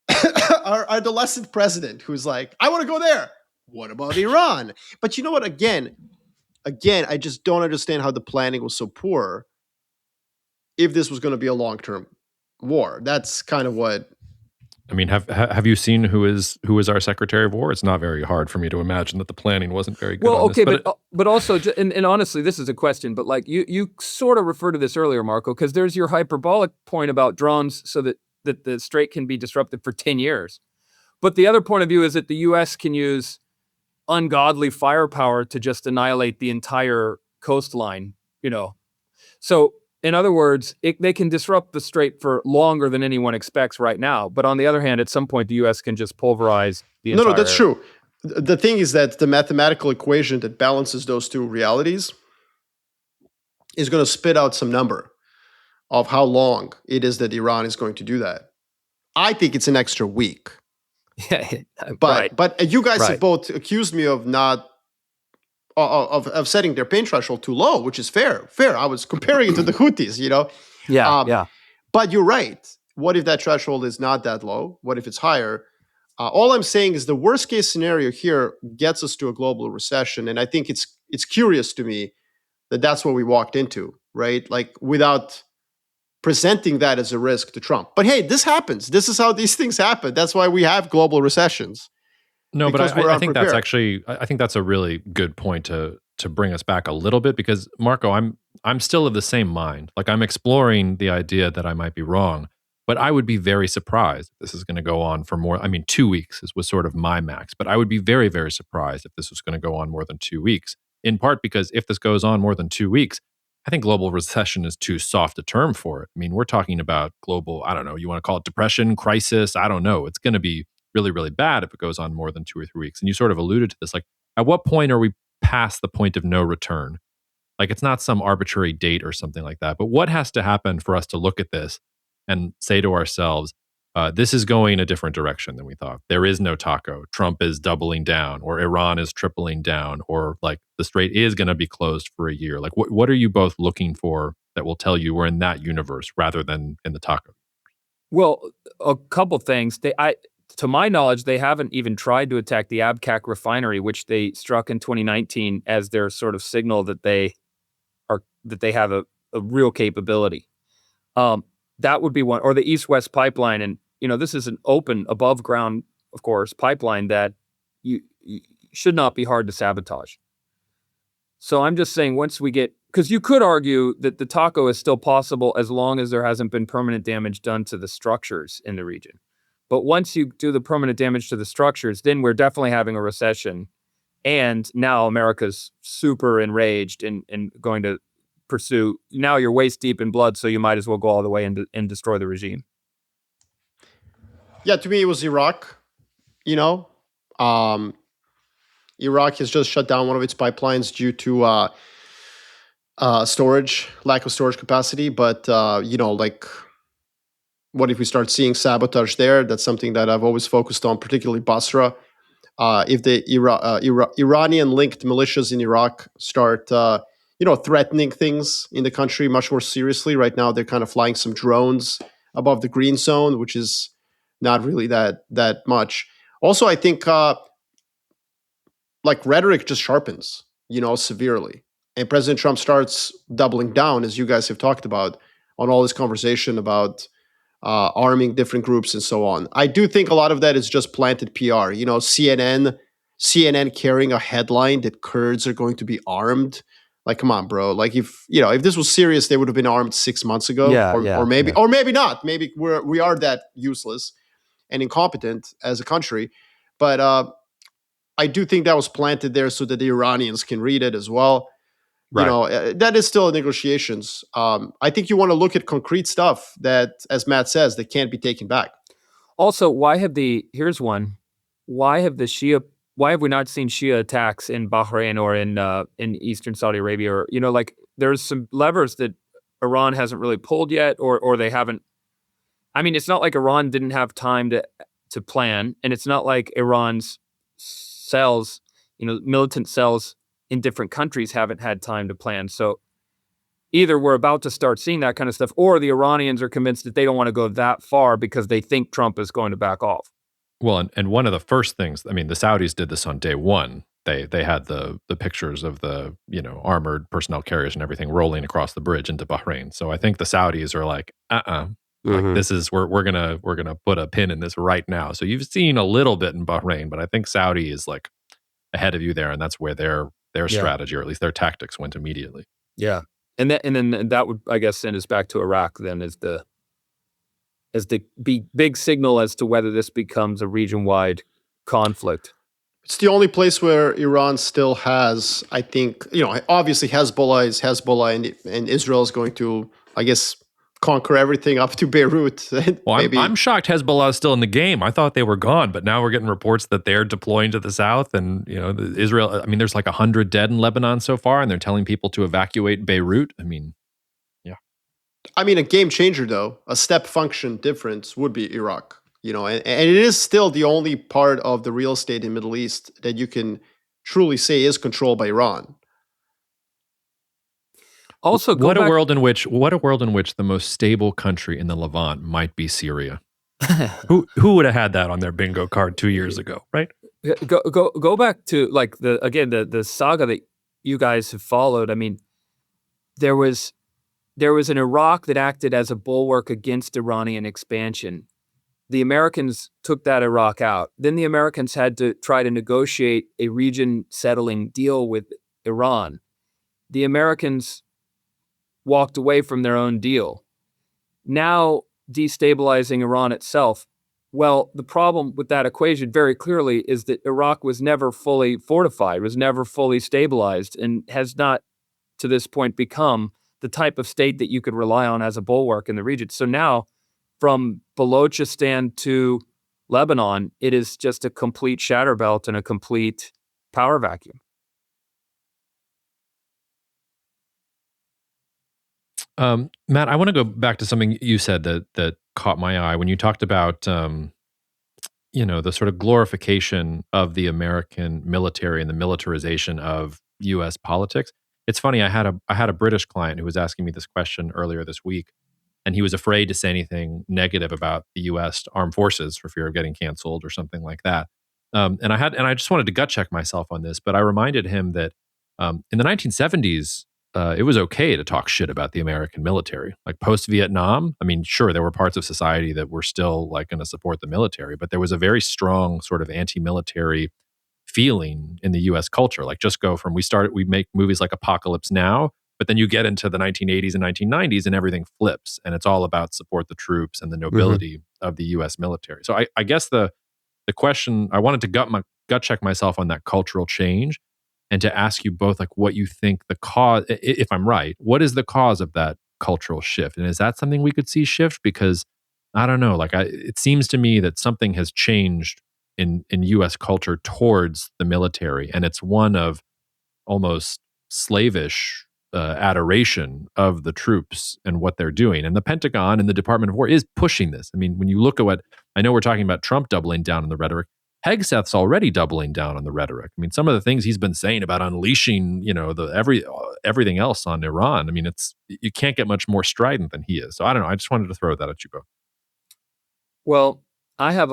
adolescent president who's like, I want to go there. What about Iran? But you know what? Again, I just don't understand how the planning was so poor if this was going to be a long-term war. That's kind of what I mean, have you seen who is our Secretary of War? It's not very hard for me to imagine that the planning wasn't very good. Well, on okay, this, but also, and honestly, this is a question, but like you sort of referred to this earlier, Marco, because there's your hyperbolic point about drones, so that the strait can be disrupted for 10 years. But the other point of view is that the U.S. can use ungodly firepower to just annihilate the entire coastline. So in other words, they can disrupt the strait for longer than anyone expects right now. But on the other hand, at some point, the U.S. can just pulverize the entire. No, that's true. The thing is that the mathematical equation that balances those two realities is going to spit out some number of how long it is that Iran is going to do that. I think it's an extra week. But you guys have both accused me of not of setting their pain threshold too low, which is fair. I was comparing it to the Houthis, Yeah. But you're right. What if that threshold is not that low? What if it's higher? All I'm saying is the worst case scenario here gets us to a global recession, and I think it's curious to me that that's what we walked into, right? Like without presenting that as a risk to Trump. But hey, this happens. This is how these things happen. That's why we have global recessions. No, but I think that's actually, I think that's a really good point to bring us back a little bit, because Marco, I'm still of the same mind. Like I'm exploring the idea that I might be wrong, but I would be very surprised if this is going to go on for more. 2 weeks was sort of my max, but I would be very, very surprised if this was going to go on more than 2 weeks. In part because if this goes on more than 2 weeks, I think global recession is too soft a term for it. I mean, we're talking about global, I don't know, you want to call it depression, crisis, I don't know. It's going to be really, really bad if it goes on more than 2 or 3 weeks. And you sort of alluded to this, like at what point are we past the point of no return? Like it's not some arbitrary date or something like that, but what has to happen for us to look at this and say to ourselves, this is going a different direction than we thought. There is no taco. Trump is doubling down, or Iran is tripling down, or like the strait is going to be closed for a year. Like what are you both looking for that will tell you we're in that universe rather than in the taco? Well, a couple things. To my knowledge, they haven't even tried to attack the Abqaiq refinery, which they struck in 2019 as their sort of signal that they have a real capability. That would be one, or the East-West pipeline. And, this is an open, above ground, of course, pipeline that you should not be hard to sabotage. So I'm just saying because you could argue that the taco is still possible as long as there hasn't been permanent damage done to the structures in the region. But once you do the permanent damage to the structures, then we're definitely having a recession. And now America's super enraged and going to pursue. Now you're waist deep in blood, so you might as well go all the way and destroy the regime. Yeah, to me, it was Iraq. Iraq has just shut down one of its pipelines due to lack of storage capacity. But, what if we start seeing sabotage there? That's something that I've always focused on, particularly Basra. If the Iranian-linked militias in Iraq start, threatening things in the country much more seriously. Right now, they're kind of flying some drones above the green zone, which is not really that much. Also, I think rhetoric just sharpens, severely. And President Trump starts doubling down, as you guys have talked about, on all this conversation about arming different groups and so on. I do think a lot of that is just planted PR. CNN carrying a headline that Kurds are going to be armed. Like, come on, bro. Like, if this was serious, they would have been armed 6 months ago, or maybe not. Maybe we are that useless and incompetent as a country. But I do think that was planted there so that the Iranians can read it as well. Right. That is still negotiations. I think you want to look at concrete stuff that, as Matt says, that can't be taken back. Also, here's one. Why have we not seen Shia attacks in Bahrain or in Eastern Saudi Arabia? Or, there's some levers that Iran hasn't really pulled yet, or they haven't. I mean, it's not like Iran didn't have time to plan, and it's not like Iran's cells, militant cells in different countries haven't had time to plan. So either we're about to start seeing that kind of stuff, or the Iranians are convinced that they don't want to go that far because they think Trump is going to back off. Well, and one of the first things, the Saudis did this on day one. They had the pictures of the, armored personnel carriers and everything rolling across the bridge into Bahrain. So I think the Saudis are like, Like this is we're gonna put a pin in this right now. So you've seen a little bit in Bahrain, but I think Saudi is like ahead of you there, and that's where their strategy, or at least their tactics, went immediately. Yeah, and then that would, I guess, send us back to Iraq then as the big signal as to whether this becomes a region-wide conflict. It's the only place where Iran still has, I think, obviously Hezbollah is Hezbollah, and Israel is going to, I guess, conquer everything up to Beirut. Well, Maybe. I'm shocked Hezbollah is still in the game. I thought they were gone, but now we're getting reports that they're deploying to the south. And, Israel, I mean, there's like 100 dead in Lebanon so far, and they're telling people to evacuate Beirut. I mean, yeah. I mean, a game changer, though, a step function difference would be Iraq. And it is still the only part of the real estate in Middle East that you can truly say is controlled by Iran. Also, what a world in which the most stable country in the Levant might be Syria. Who would have had that on their bingo card 2 years ago, right? Go back to like the saga that you guys have followed. I mean, there was an Iraq that acted as a bulwark against Iranian expansion. The Americans took that Iraq out. Then the Americans had to try to negotiate a region settling deal with Iran. The Americans walked away from their own deal. Now destabilizing Iran itself. Well, the problem with that equation very clearly is that Iraq was never fully fortified, was never fully stabilized, and has not to this point become the type of state that you could rely on as a bulwark in the region. So now, from Balochistan to Lebanon, it is just a complete shatter belt and a complete power vacuum. Matt, I want to go back to something you said that caught my eye when you talked about the sort of glorification of the American military and the militarization of U.S. politics. It's funny. I had a British client who was asking me this question earlier this week, and he was afraid to say anything negative about the U.S. armed forces for fear of getting canceled or something like that. And I just wanted to gut check myself on this, but I reminded him that in the 1970s. It was okay to talk shit about the American military. Like post-Vietnam, I mean, sure, there were parts of society that were still like going to support the military, but there was a very strong sort of anti-military feeling in the U.S. culture. Like just go from we make movies like Apocalypse Now, but then you get into the 1980s and 1990s and everything flips, and it's all about support the troops and the nobility of the U.S. military. So I guess the question, I wanted to gut check myself on that cultural change, and to ask you both like what you think the cause, if I'm right, what is the cause of that cultural shift? And is that something we could see shift? Because I don't know, like it seems to me that something has changed in US culture towards the military, and it's one of almost slavish adoration of the troops and what they're doing. And the Pentagon and the Department of War is pushing this. I mean, when you look at what, I know we're talking about Trump doubling down on the rhetoric, Hegseth's already doubling down on the rhetoric. I mean, some of the things he's been saying about unleashing, everything else on Iran. I mean, you can't get much more strident than he is. So I don't know. I just wanted to throw that at you both. Well, I have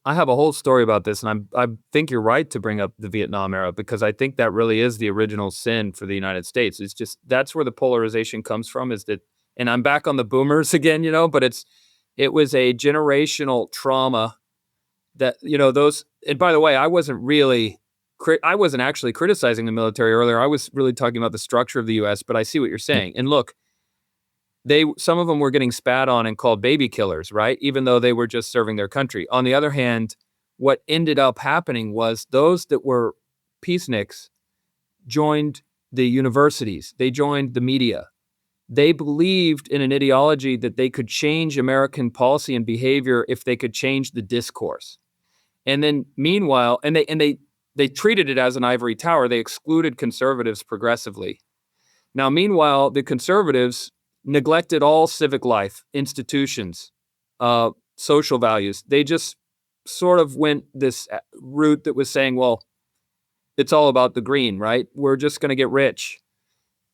a whole story about this, and I think you're right to bring up the Vietnam era, because I think that really is the original sin for the United States. It's just that's where the polarization comes from. Is that, and I'm back on the boomers again, but it was a generational trauma. That, those, and by the way, I wasn't actually criticizing the military earlier. I was really talking about the structure of the U.S., but I see what you're saying. And look, some of them were getting spat on and called baby killers, right? Even though they were just serving their country. On the other hand, what ended up happening was those that were peaceniks joined the universities. They joined the media. They believed in an ideology that they could change American policy and behavior if they could change the discourse. And then meanwhile, and they treated it as an ivory tower. They excluded conservatives progressively. Now, meanwhile, the conservatives neglected all civic life, institutions, social values. They just sort of went this route that was saying, well, it's all about the green, right? We're just going to get rich.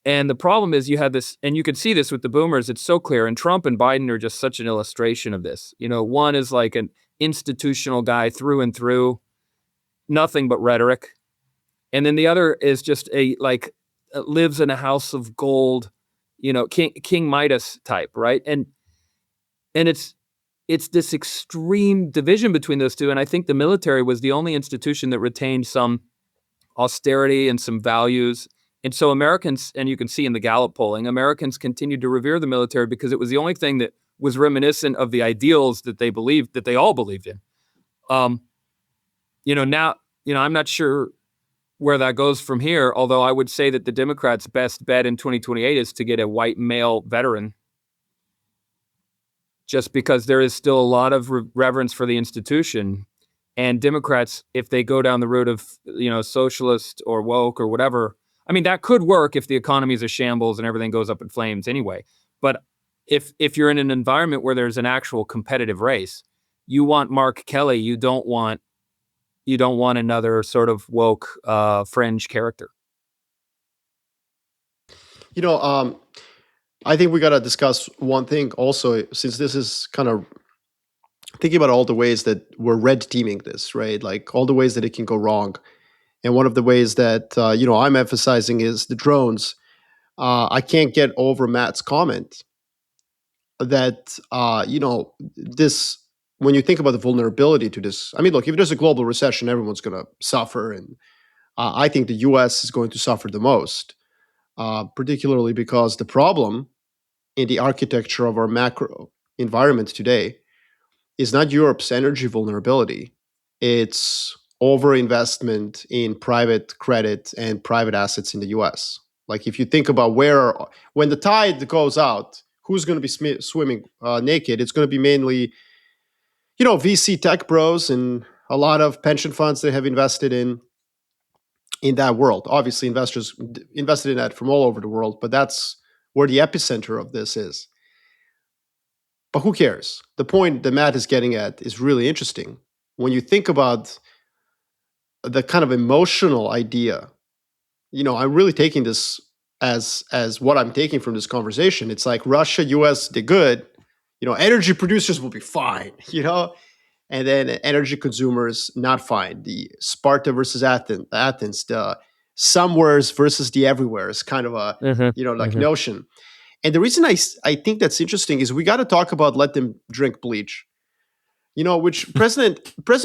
And the problem is you have this, and you can see this with the boomers, it's so clear, and Trump and Biden are just such an illustration of this. One is like an institutional guy through and through, nothing but rhetoric. And then the other is just lives in a house of gold, King Midas type, right? And And it's this extreme division between those two. And I think the military was the only institution that retained some austerity and some values. And so Americans, and you can see in the Gallup polling, Americans continued to revere the military because it was the only thing that was reminiscent of the ideals that they believed, that they all believed in. Now, I'm not sure where that goes from here, although I would say that the Democrats' best bet in 2028 is to get a white male veteran, just because there is still a lot of reverence for the institution. And Democrats, if they go down the road of, socialist or woke or whatever, I mean, that could work if the economy is a shambles and everything goes up in flames anyway. But if you're in an environment where there's an actual competitive race, you want Mark Kelly, you don't want another sort of woke fringe character. I think we got to discuss one thing also, since this is kind of thinking about all the ways that we're red teaming this, right? Like all the ways that it can go wrong. And one of the ways that, I'm emphasizing is the drones. I can't get over Matt's comment that, this, when you think about the vulnerability to this, I mean, look, if there's a global recession, everyone's going to suffer. And I think the US is going to suffer the most, particularly because the problem in the architecture of our macro environment today is not Europe's energy vulnerability. It's overinvestment in private credit and private assets in the US. Like if you think about when the tide goes out, who's going to be swimming naked? It's going to be mainly, VC tech bros and a lot of pension funds that have invested in that world. Obviously, investors invested in that from all over the world, but that's where the epicenter of this is. But who cares? The point that Matt is getting at is really interesting. When you think about the kind of emotional idea, I'm really taking this as what I'm taking from this conversation. It's like Russia, US, they're good. Energy producers will be fine, and then energy consumers not fine. The Sparta versus Athens, the somewheres versus the everywheres kind of a notion. And the reason I think that's interesting is we got to talk about let them drink bleach. Which President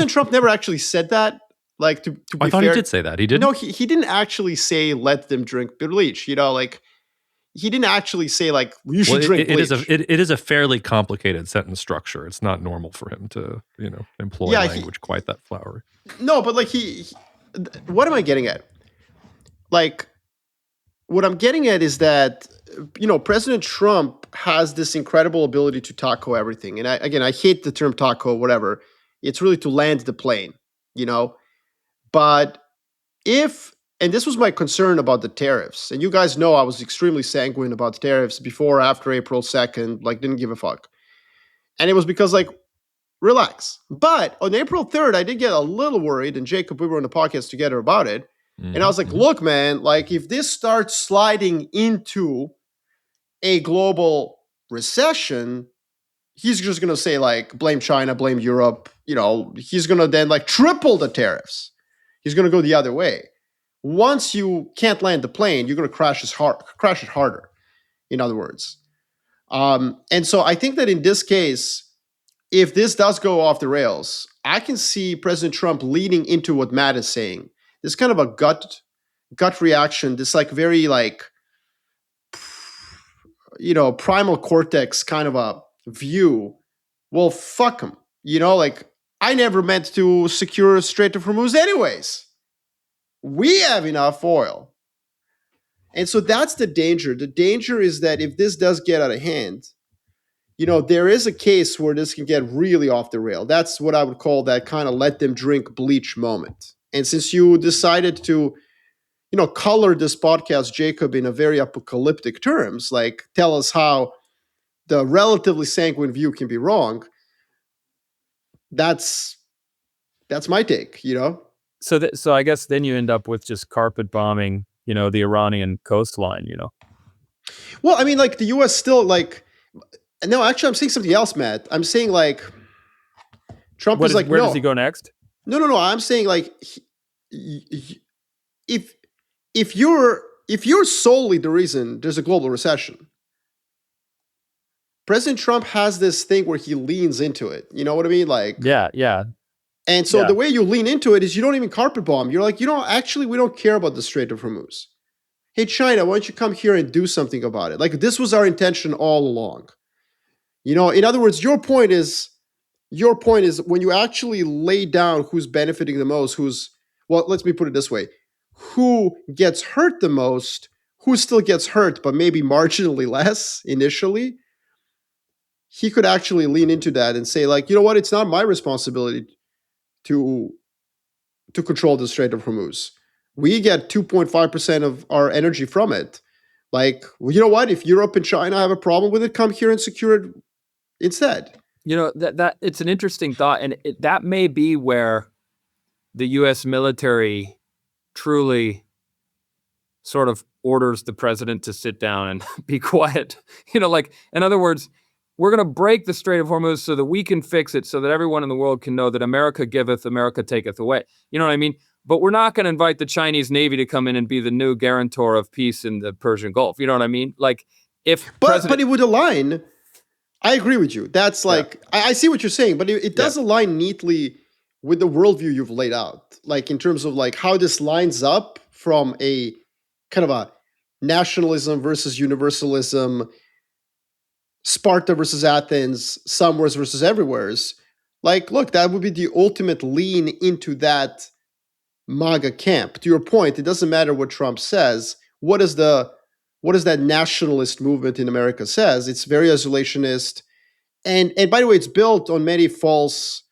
Trump never actually said that. Like to be I thought fair, he did say that. He did. No, he didn't actually say let them drink bleach. He didn't actually say like you should drink bleach. It is a fairly complicated sentence structure. It's not normal for him to employ language quite that flowery. No, but like what am I getting at? Like what I'm getting at is that President Trump has this incredible ability to taco everything. And I hate the term taco, whatever. It's really to land the plane, But and this was my concern about the tariffs. And you guys know I was extremely sanguine about tariffs before, after April 2nd, like didn't give a fuck. And it was because like, relax. But on April 3rd, I did get a little worried. And Jacob, we were on the podcast together about it. Mm-hmm. And I was like, look, man, like if this starts sliding into a global recession, he's just going to say like, blame China, blame Europe. He's going to then like triple the tariffs. He's going to go the other way. Once you can't land the plane, you're going to crash it harder, in other words. And so I think that in this case, if this does go off the rails, I can see President Trump leading into what Matt is saying. This kind of a gut reaction, this like very like, primal cortex kind of a view. Well, fuck him. Like I never meant to secure Strait of Hormuz anyways. We have enough oil. And so that's the danger. The danger is that if this does get out of hand, there is a case where this can get really off the rail. That's what I would call that kind of let them drink bleach moment. And since you decided to, color this podcast, Jacob, in a very apocalyptic terms, like tell us how the relatively sanguine view can be wrong, that's my take, So I guess then you end up with just carpet bombing, the Iranian coastline, Well, I mean, like the U.S. still like. No, actually, I'm saying something else, Matt. I'm saying like Trump is like, where does he go next? No. I'm saying like if you're solely the reason there's a global recession, President Trump has this thing where he leans into it. You know what I mean? Like, Yeah. and so Yeah. the way you lean into it is you don't even carpet bomb. You're like, actually, we don't care about the Strait of Hormuz. Hey, China, why don't you come here and do something about it? Like, this was our intention all along. In other words, your point is when you actually lay down who's benefiting the most, let me put it this way, who gets hurt the most, who still gets hurt, but maybe marginally less initially, he could actually lean into that and say, like, you know what, it's not my responsibility to control the Strait of Hormuz. We get 2.5% of our energy from it. Like, well, you know what? If Europe and China have a problem with it, come here and secure it instead. That it's an interesting thought, and that may be where the U.S. military truly sort of orders the president to sit down and be quiet. Like, in other words, we're going to break the Strait of Hormuz so that we can fix it, so that everyone in the world can know that America giveth, America taketh away. You know what I mean? But we're not going to invite the Chinese Navy to come in and be the new guarantor of peace in the Persian Gulf. You know what I mean? Like, but it would align. I agree with you. That's like, I see what you're saying, but it does align neatly with the worldview you've laid out. Like, in terms of like how this lines up from a kind of a nationalism versus universalism, Sparta versus Athens, somewheres versus everywheres. Like, look, that would be the ultimate lean into that MAGA camp. To your point, it doesn't matter what Trump says. What does that nationalist movement in America says? It's very isolationist. And by the way, it's built on many false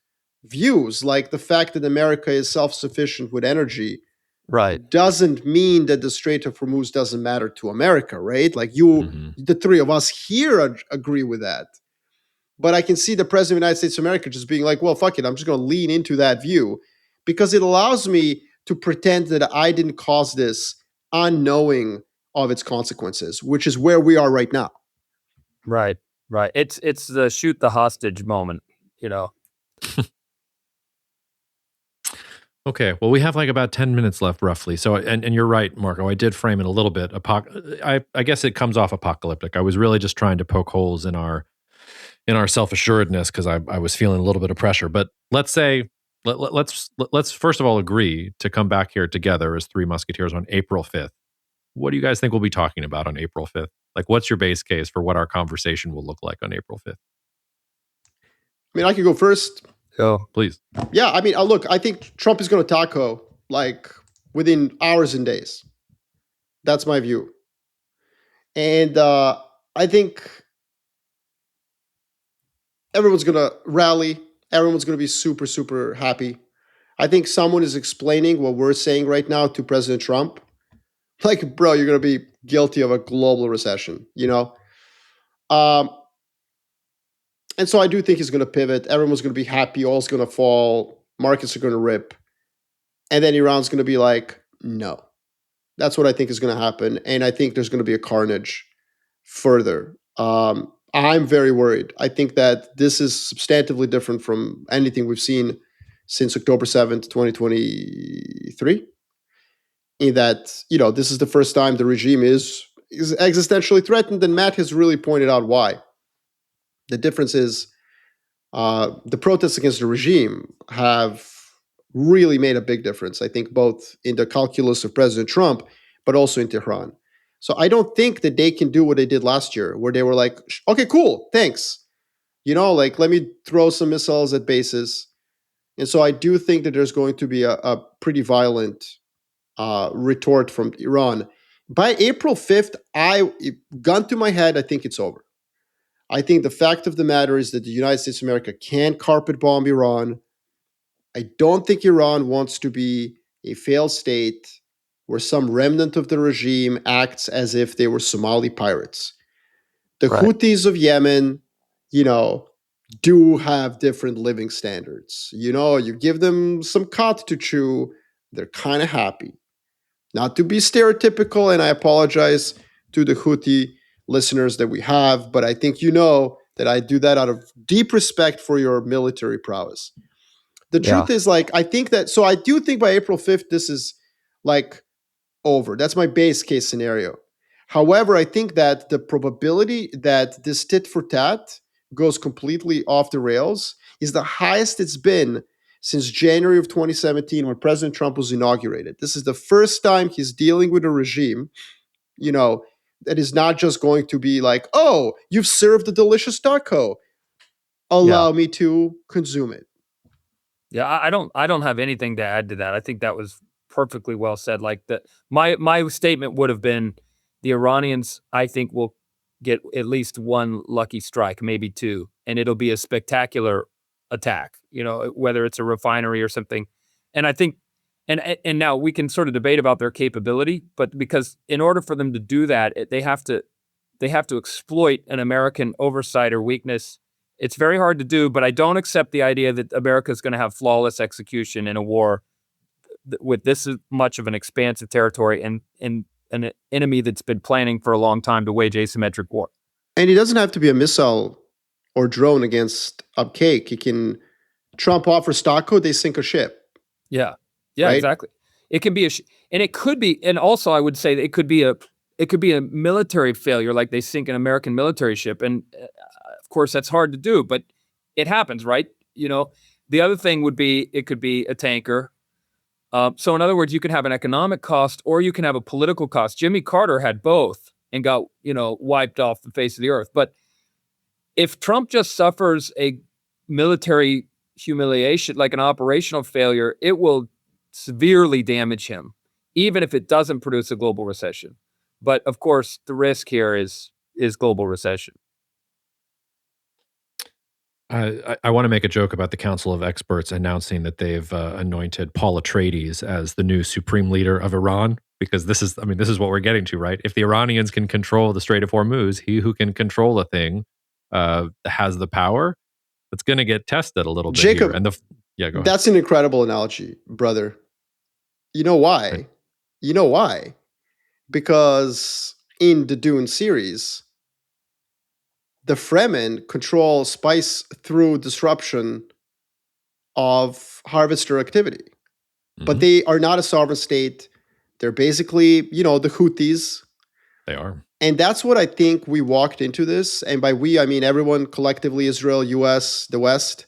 views, like the fact that America is self-sufficient with energy. Right. Doesn't mean that the Strait of Hormuz doesn't matter to America, right? Like the three of us here agree with that. But I can see the president of the United States of America just being like, well, fuck it, I'm just going to lean into that view because it allows me to pretend that I didn't cause this unknowing of its consequences, which is where we are right now. Right. It's the shoot the hostage moment, Okay, well, we have like about 10 minutes left, roughly. So, and you're right, Marco. I did frame it a little bit. I guess it comes off apocalyptic. I was really just trying to poke holes in our self-assuredness because I was feeling a little bit of pressure. But let's say let's first of all agree to come back here together as three musketeers on April 5th. What do you guys think we'll be talking about on April 5th? Like, what's your base case for what our conversation will look like on April 5th? I mean, I can go first. Go, please. Yeah, I mean, look, I think Trump is going to taco like within hours and days. That's my view. And I think everyone's going to rally. Everyone's going to be super, super happy. I think someone is explaining what we're saying right now to President Trump. Like, bro, you're going to be guilty of a global recession, And so I do think he's going to pivot. Everyone's going to be happy. Oil's going to fall. Markets are going to rip. And then Iran's going to be like, no. That's what I think is going to happen. And I think there's going to be a carnage further. I'm very worried. I think that this is substantively different from anything we've seen since October 7th, 2023. In that, this is the first time the regime is existentially threatened. And Matt has really pointed out why. The difference is the protests against the regime have really made a big difference, I think, both in the calculus of President Trump, but also in Tehran. So I don't think that they can do what they did last year, where they were like, okay, cool, thanks. Like, let me throw some missiles at bases. And so I do think that there's going to be a pretty violent retort from Iran. By April 5th, gun to my head, I think it's over. I think the fact of the matter is that the United States of America can't carpet bomb Iran. I don't think Iran wants to be a failed state where some remnant of the regime acts as if they were Somali pirates. The Houthis of Yemen, do have different living standards. You give them some cot to chew, they're kind of happy. Not to be stereotypical, and I apologize to the Houthi listeners that we have, but I think that I do that out of deep respect for your military prowess. The truth is, like, I do think by April 5th, this is like over. That's my base case scenario. However, I think that the probability that this tit for tat goes completely off the rails is the highest it's been since January of 2017 when President Trump was inaugurated. This is the first time he's dealing with a regime, that is not just going to be like, oh, you've served a delicious taco. Allow me to consume it. Yeah, I don't have anything to add to that. I think that was perfectly well said. Like my statement would have been the Iranians, I think, will get at least one lucky strike, maybe two, and it'll be a spectacular attack, whether it's a refinery or something. And I think and now we can sort of debate about their capability, but because in order for them to do that, they have to exploit an American oversight or weakness. It's very hard to do, but I don't accept the idea that America is going to have flawless execution in a war with this much of an expansive territory and an enemy that's been planning for a long time to wage asymmetric war. And it doesn't have to be a missile or drone against a cake. Trump offers taco, they sink a ship. Yeah, right? Exactly. It can be and it could be, and also I would say that it could be a military failure, like they sink an American military ship, and of course that's hard to do, but it happens, right? The other thing would be it could be a tanker. So in other words, you could have an economic cost or you can have a political cost. Jimmy Carter had both and got, wiped off the face of the earth. But if Trump just suffers a military humiliation, like an operational failure, it will severely damage him, even if it doesn't produce a global recession. But of course, the risk here is global recession. I want to make a joke about the Council of Experts announcing that they've anointed Paul Atreides as the new supreme leader of Iran, because this is what we're getting to, right? If the Iranians can control the Strait of Hormuz, he who can control a thing has the power. It's going to get tested a little bit. Jacob, here. Go ahead. That's an incredible analogy, brother. You know why? Right. You know why? Because in the Dune series, the Fremen control spice through disruption of harvester activity. Mm-hmm. But they are not a sovereign state. They're basically, the Houthis. They are. And that's what I think we walked into this. And by we, I mean everyone collectively, Israel, US, the West.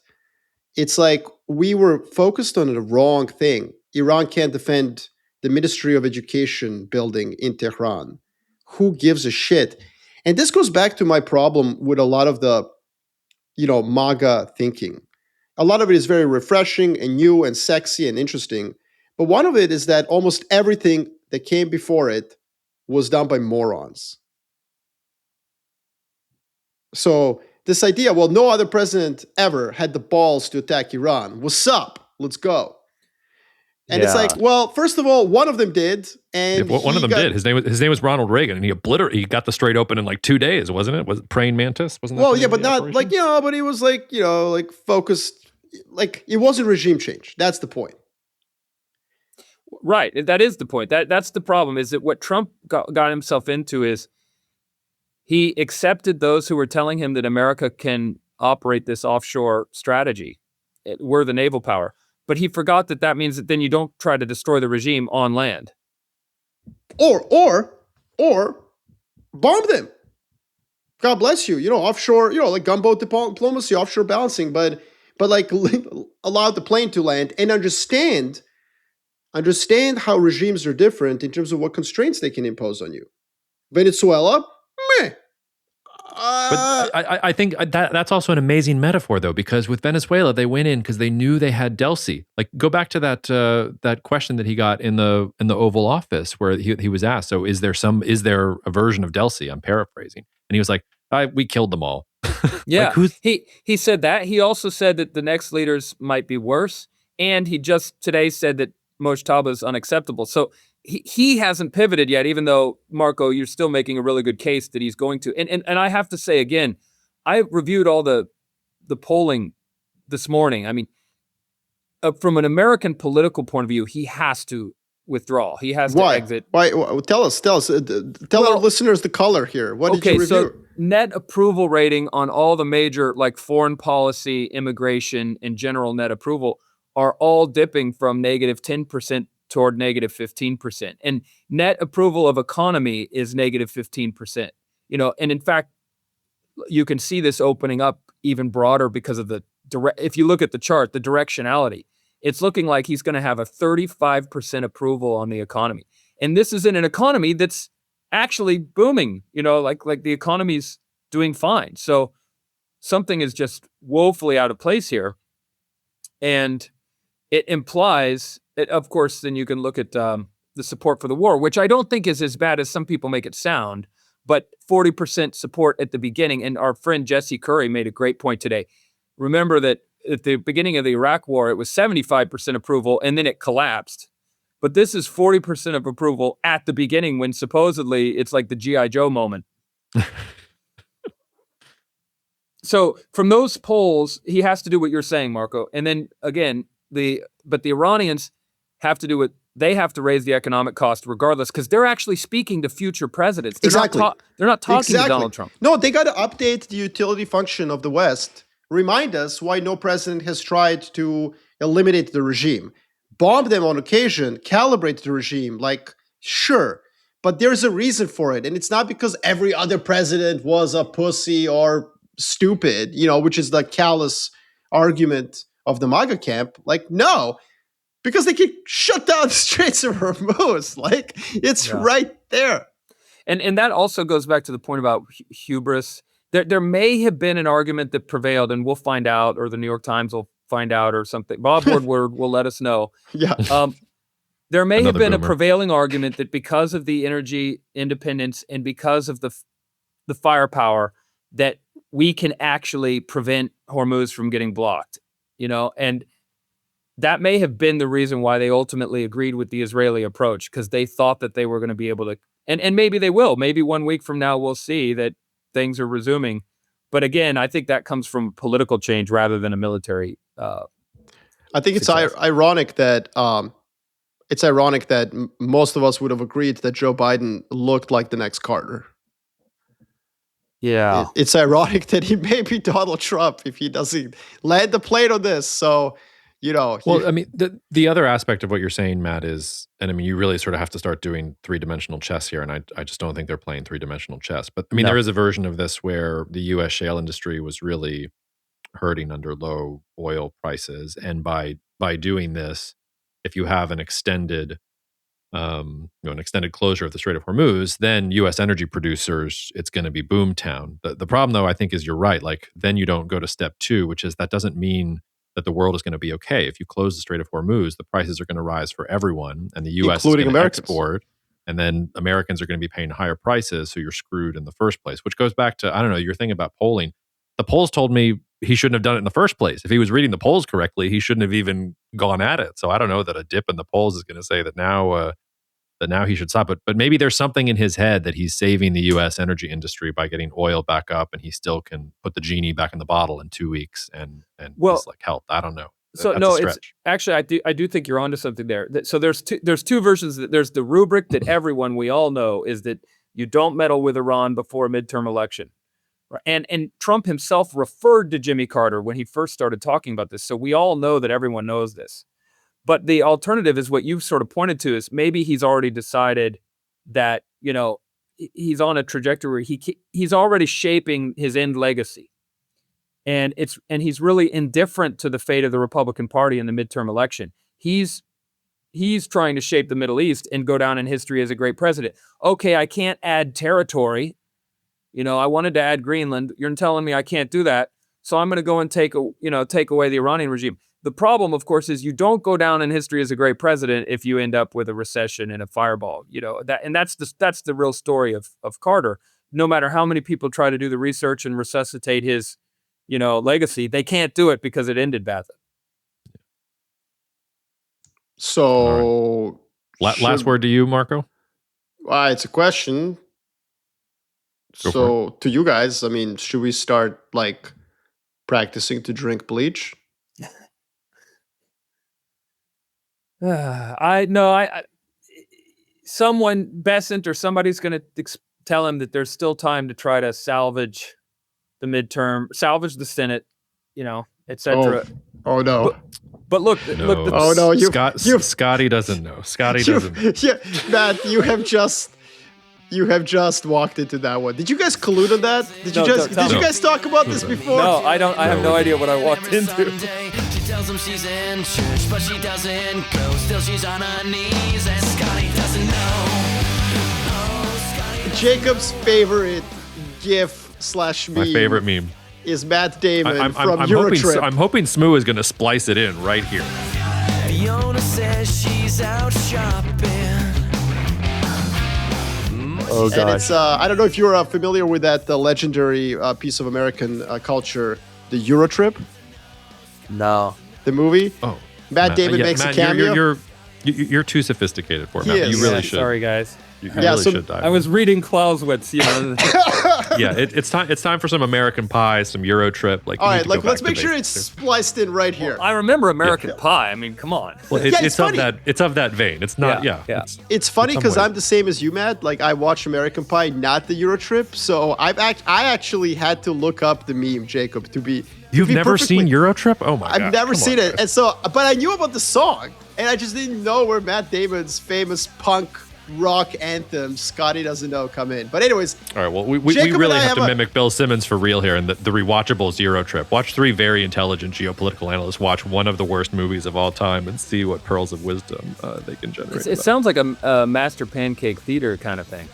It's like we were focused on the wrong thing. Iran can't defend the Ministry of Education building in Tehran. Who gives a shit? And this goes back to my problem with a lot of the, MAGA thinking. A lot of it is very refreshing and new and sexy and interesting. But one of it is that almost everything that came before it was done by morons. So this idea, well, no other president ever had the balls to attack Iran. What's up? Let's go. And it's like, well, first of all, one of them did, and one of them did. His name was Ronald Reagan, and he got the strait open in like 2 days, wasn't it? Was it praying mantis? Wasn't that? Well, yeah, but not operation? But he was focused. Like it wasn't regime change. That's the point. Right. That is the point. That's the problem. Is that what Trump got himself into is he accepted those who were telling him that America can operate this offshore strategy. We're the naval power. But he forgot that means that then you don't try to destroy the regime on land. Or bomb them. God bless you. Offshore, like gunboat diplomacy, offshore balancing, but like allow the plane to land and understand how regimes are different in terms of what constraints they can impose on you. Venezuela, meh. But I think that's also an amazing metaphor, though, because with Venezuela, they went in because they knew they had Delcy. Like, go back to that question that he got in the Oval Office where he was asked, so is there a version of Delcy? I'm paraphrasing. And he was like, we killed them all. Yeah, he said that. He also said that the next leaders might be worse. And he just today said that Mojtaba is unacceptable. So he hasn't pivoted yet, even though, Marco, you're still making a really good case that he's going to. And I have to say, again, I reviewed all the polling this morning. I mean, from an American political point of view, he has to withdraw. He has to exit. Why? Tell us. Tell our listeners the color here. What did you review? So net approval rating on all the major, like foreign policy, immigration, and general net approval are all dipping from -10% toward negative 15%. And net approval of economy is negative 15%. And in fact, you can see this opening up even broader because of if you look at the chart, the directionality, it's looking like he's going to have a 35% approval on the economy. And this is in an economy that's actually booming, like the economy's doing fine. So something is just woefully out of place here. And it implies, of course, then you can look at the support for the war, which I don't think is as bad as some people make it sound, but 40% support at the beginning. And our friend Jesse Curry made a great point today. Remember that at the beginning of the Iraq war, it was 75% approval, and then it collapsed. But this is 40% of approval at the beginning, when supposedly it's like the G.I. Joe moment. So from those polls, he has to do what you're saying, Marco. And then again, the Iranians have to do what they have to raise the economic cost regardless, because they're actually speaking to future presidents. They're they're not talking to Donald Trump. No, they got to update the utility function of the West. Remind us why no president has tried to eliminate the regime. Bomb them on occasion, calibrate the regime, sure. But there's a reason for it. And it's not because every other president was a pussy or stupid, which is the callous argument of the MAGA camp. No, because they can shut down the Straits of Hormuz. It's right there. And that also goes back to the point about hubris. There may have been an argument that prevailed, and we'll find out, or the New York Times will find out, or something. Bob Woodward will let us know. Yeah. There may have been a prevailing argument that because of the energy independence and because of the firepower, that we can actually prevent Hormuz from getting blocked, and that may have been the reason why they ultimately agreed with the Israeli approach, because they thought that they were going to be able to, and maybe they will. Maybe 1 week from now, we'll see that things are resuming. But again, I think that comes from political change rather than a military. I think it's ironic that most of us would have agreed that Joe Biden looked like the next Carter. Yeah. It's ironic that he may be Donald Trump if he doesn't land the plane on this. So, Well, I mean, the other aspect of what you're saying, Matt, is, and I mean, you really sort of have to start doing three-dimensional chess here, and I just don't think they're playing three-dimensional chess. But I mean, there is a version of this where the U.S. shale industry was really hurting under low oil prices, and by doing this, if you have an extended closure of the Strait of Hormuz, then U.S. energy producers, it's going to be boom town. The problem, though, I think, is you're right. Then you don't go to step two, which is that doesn't mean that the world is going to be okay. If you close the Strait of Hormuz, the prices are going to rise for everyone, and the U.S. including is going to Americans. export, and then Americans are going to be paying higher prices, so you're screwed in the first place, which goes back to, I don't know, your thing about polling. The polls told me he shouldn't have done it in the first place. If he was reading the polls correctly, he shouldn't have even gone at it. So I don't know that a dip in the polls is going to say that now he should stop. But maybe there's something in his head that he's saving the U.S. energy industry by getting oil back up, and he still can put the genie back in the bottle in 2 weeks and it's help. I don't know. So That's no, a it's actually I do think you're onto something there. So there's two versions. There's the rubric that we all know is that you don't meddle with Iran before a midterm election, and Trump himself referred to Jimmy Carter when he first started talking about this. So we all know that everyone knows this. But the alternative is what you've sort of pointed to, is maybe he's already decided that he's on a trajectory. He's already shaping his end legacy. And he's really indifferent to the fate of the Republican Party in the midterm election. He's trying to shape the Middle East and go down in history as a great president. Okay, I can't add territory. I wanted to add Greenland. You're telling me I can't do that. So I'm going to go and take away the Iranian regime. The problem, of course, is you don't go down in history as a great president if you end up with a recession and a fireball. That's the real story of Carter. No matter how many people try to do the research and resuscitate his legacy, they can't do it because it ended badly. So, last word to you, Marco. It's a question. So, to you guys, I mean, should we start practicing to drink bleach? Someone, Bessent or somebody's going to tell him that there's still time to try to salvage the midterm, salvage the Senate, etc. Oh no. But look, No. look. Oh no, Scotty doesn't know. Scotty doesn't know. Yeah, Matt, you have just walked into that one. Did you guys collude on that? Did No, you no. guys talk about this before? No, I don't. I have no idea what I walked into. She tells him she's in church, but she doesn't go. Still, she's on her knees, and Scotty doesn't know. Jacob's favorite GIF / meme. My favorite meme. Is Matt Damon I'm from hoping, Eurotrip. I'm hoping Smoo is going to splice it in right here. Fiona says she's out shopping. Oh And it's I don't know if you're familiar with that legendary piece of American culture, the Eurotrip, No. the movie. Oh, Matt Damon makes a Matt, cameo. You're too sophisticated for it, He Matt. is. You really Yeah, should. Sorry, guys. You Yeah, really so- should dive. I was reading Clausewitz. You know. Yeah, it's time. It's time for some American Pie, some Eurotrip. Like, All you need right, to like go let's back make to sure it's basics. spliced in right here. I remember American Pie. I mean, come on. Well, Yeah, it's it's of funny. that. It's of that vein. It's not. Yeah, Yeah. yeah. It's funny in some because ways. I'm the same as you, Matt. Like I watch American Pie, not the Eurotrip. So I actually had to look up the meme, Jacob, to be. You've be never seen perfectly- Eurotrip? Oh my god! I've never come seen on, it, guys. and so, but I knew about the song, and I just didn't know where Matt Damon's famous punk rock anthem "Scotty Doesn't Know" come in. But anyways, All right. Well, we Jacob and really I have have to a- mimic Bill Simmons for real here, and the rewatchables Eurotrip. Watch 3 very intelligent geopolitical analysts watch one of the worst movies of all time and see what pearls of wisdom they can generate. It sounds like a Master Pancake Theater kind of thing.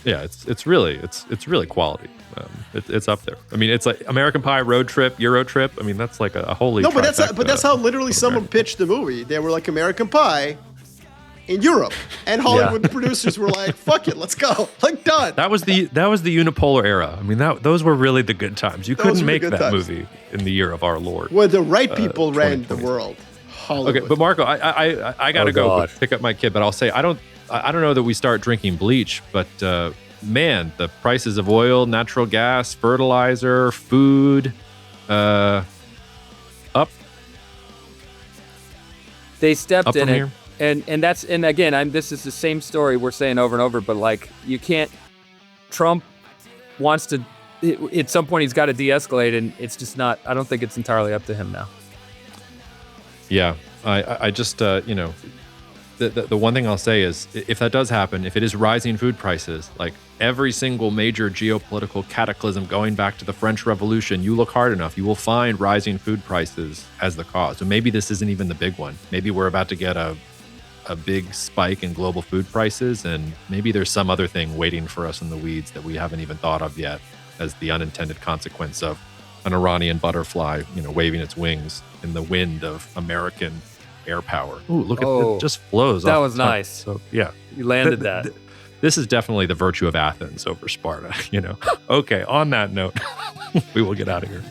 Yeah, it's really quality. It's up there. I mean, it's like American Pie, Road Trip, Eurotrip. I mean, that's like a holy. no, but that's trifecta how literally of someone American- pitched the movie. They were like American Pie in Europe, and Hollywood producers were like, "Fuck it, let's go!" Like done. That was the unipolar era. I mean, those were really the good times. You Those couldn't were the make good that times. movie in the year of our Lord. Where the right people ran the 2020. world. Hollywood. Okay, but Marco, I gotta Oh, go God. pick up my kid. But I'll say I don't know that we start drinking bleach, but man, the prices of oil, natural gas, fertilizer, food, up They stepped Up in from it, here. and again, this is the same story we're saying over and over. But like, you can't. Trump wants to. At some point, he's got to de-escalate, and it's just not. I don't think it's entirely up to him now. Yeah, I just you know, the one thing I'll say is if that does happen, if it is rising food prices, like every single major geopolitical cataclysm going back to the French Revolution, you look hard enough, you will find rising food prices as the cause. So maybe this isn't even the big one. Maybe we're about to get a big spike in global food prices, and maybe there's some other thing waiting for us in the weeds that we haven't even thought of yet as the unintended consequence of an Iranian butterfly, you know, waving its wings in the wind of American air power. Ooh, look at Oh, it just flows that off was the tongue. nice. So yeah, You landed that. this is definitely the virtue of Athens over Sparta, you know. Okay, on that note, we will get out of here.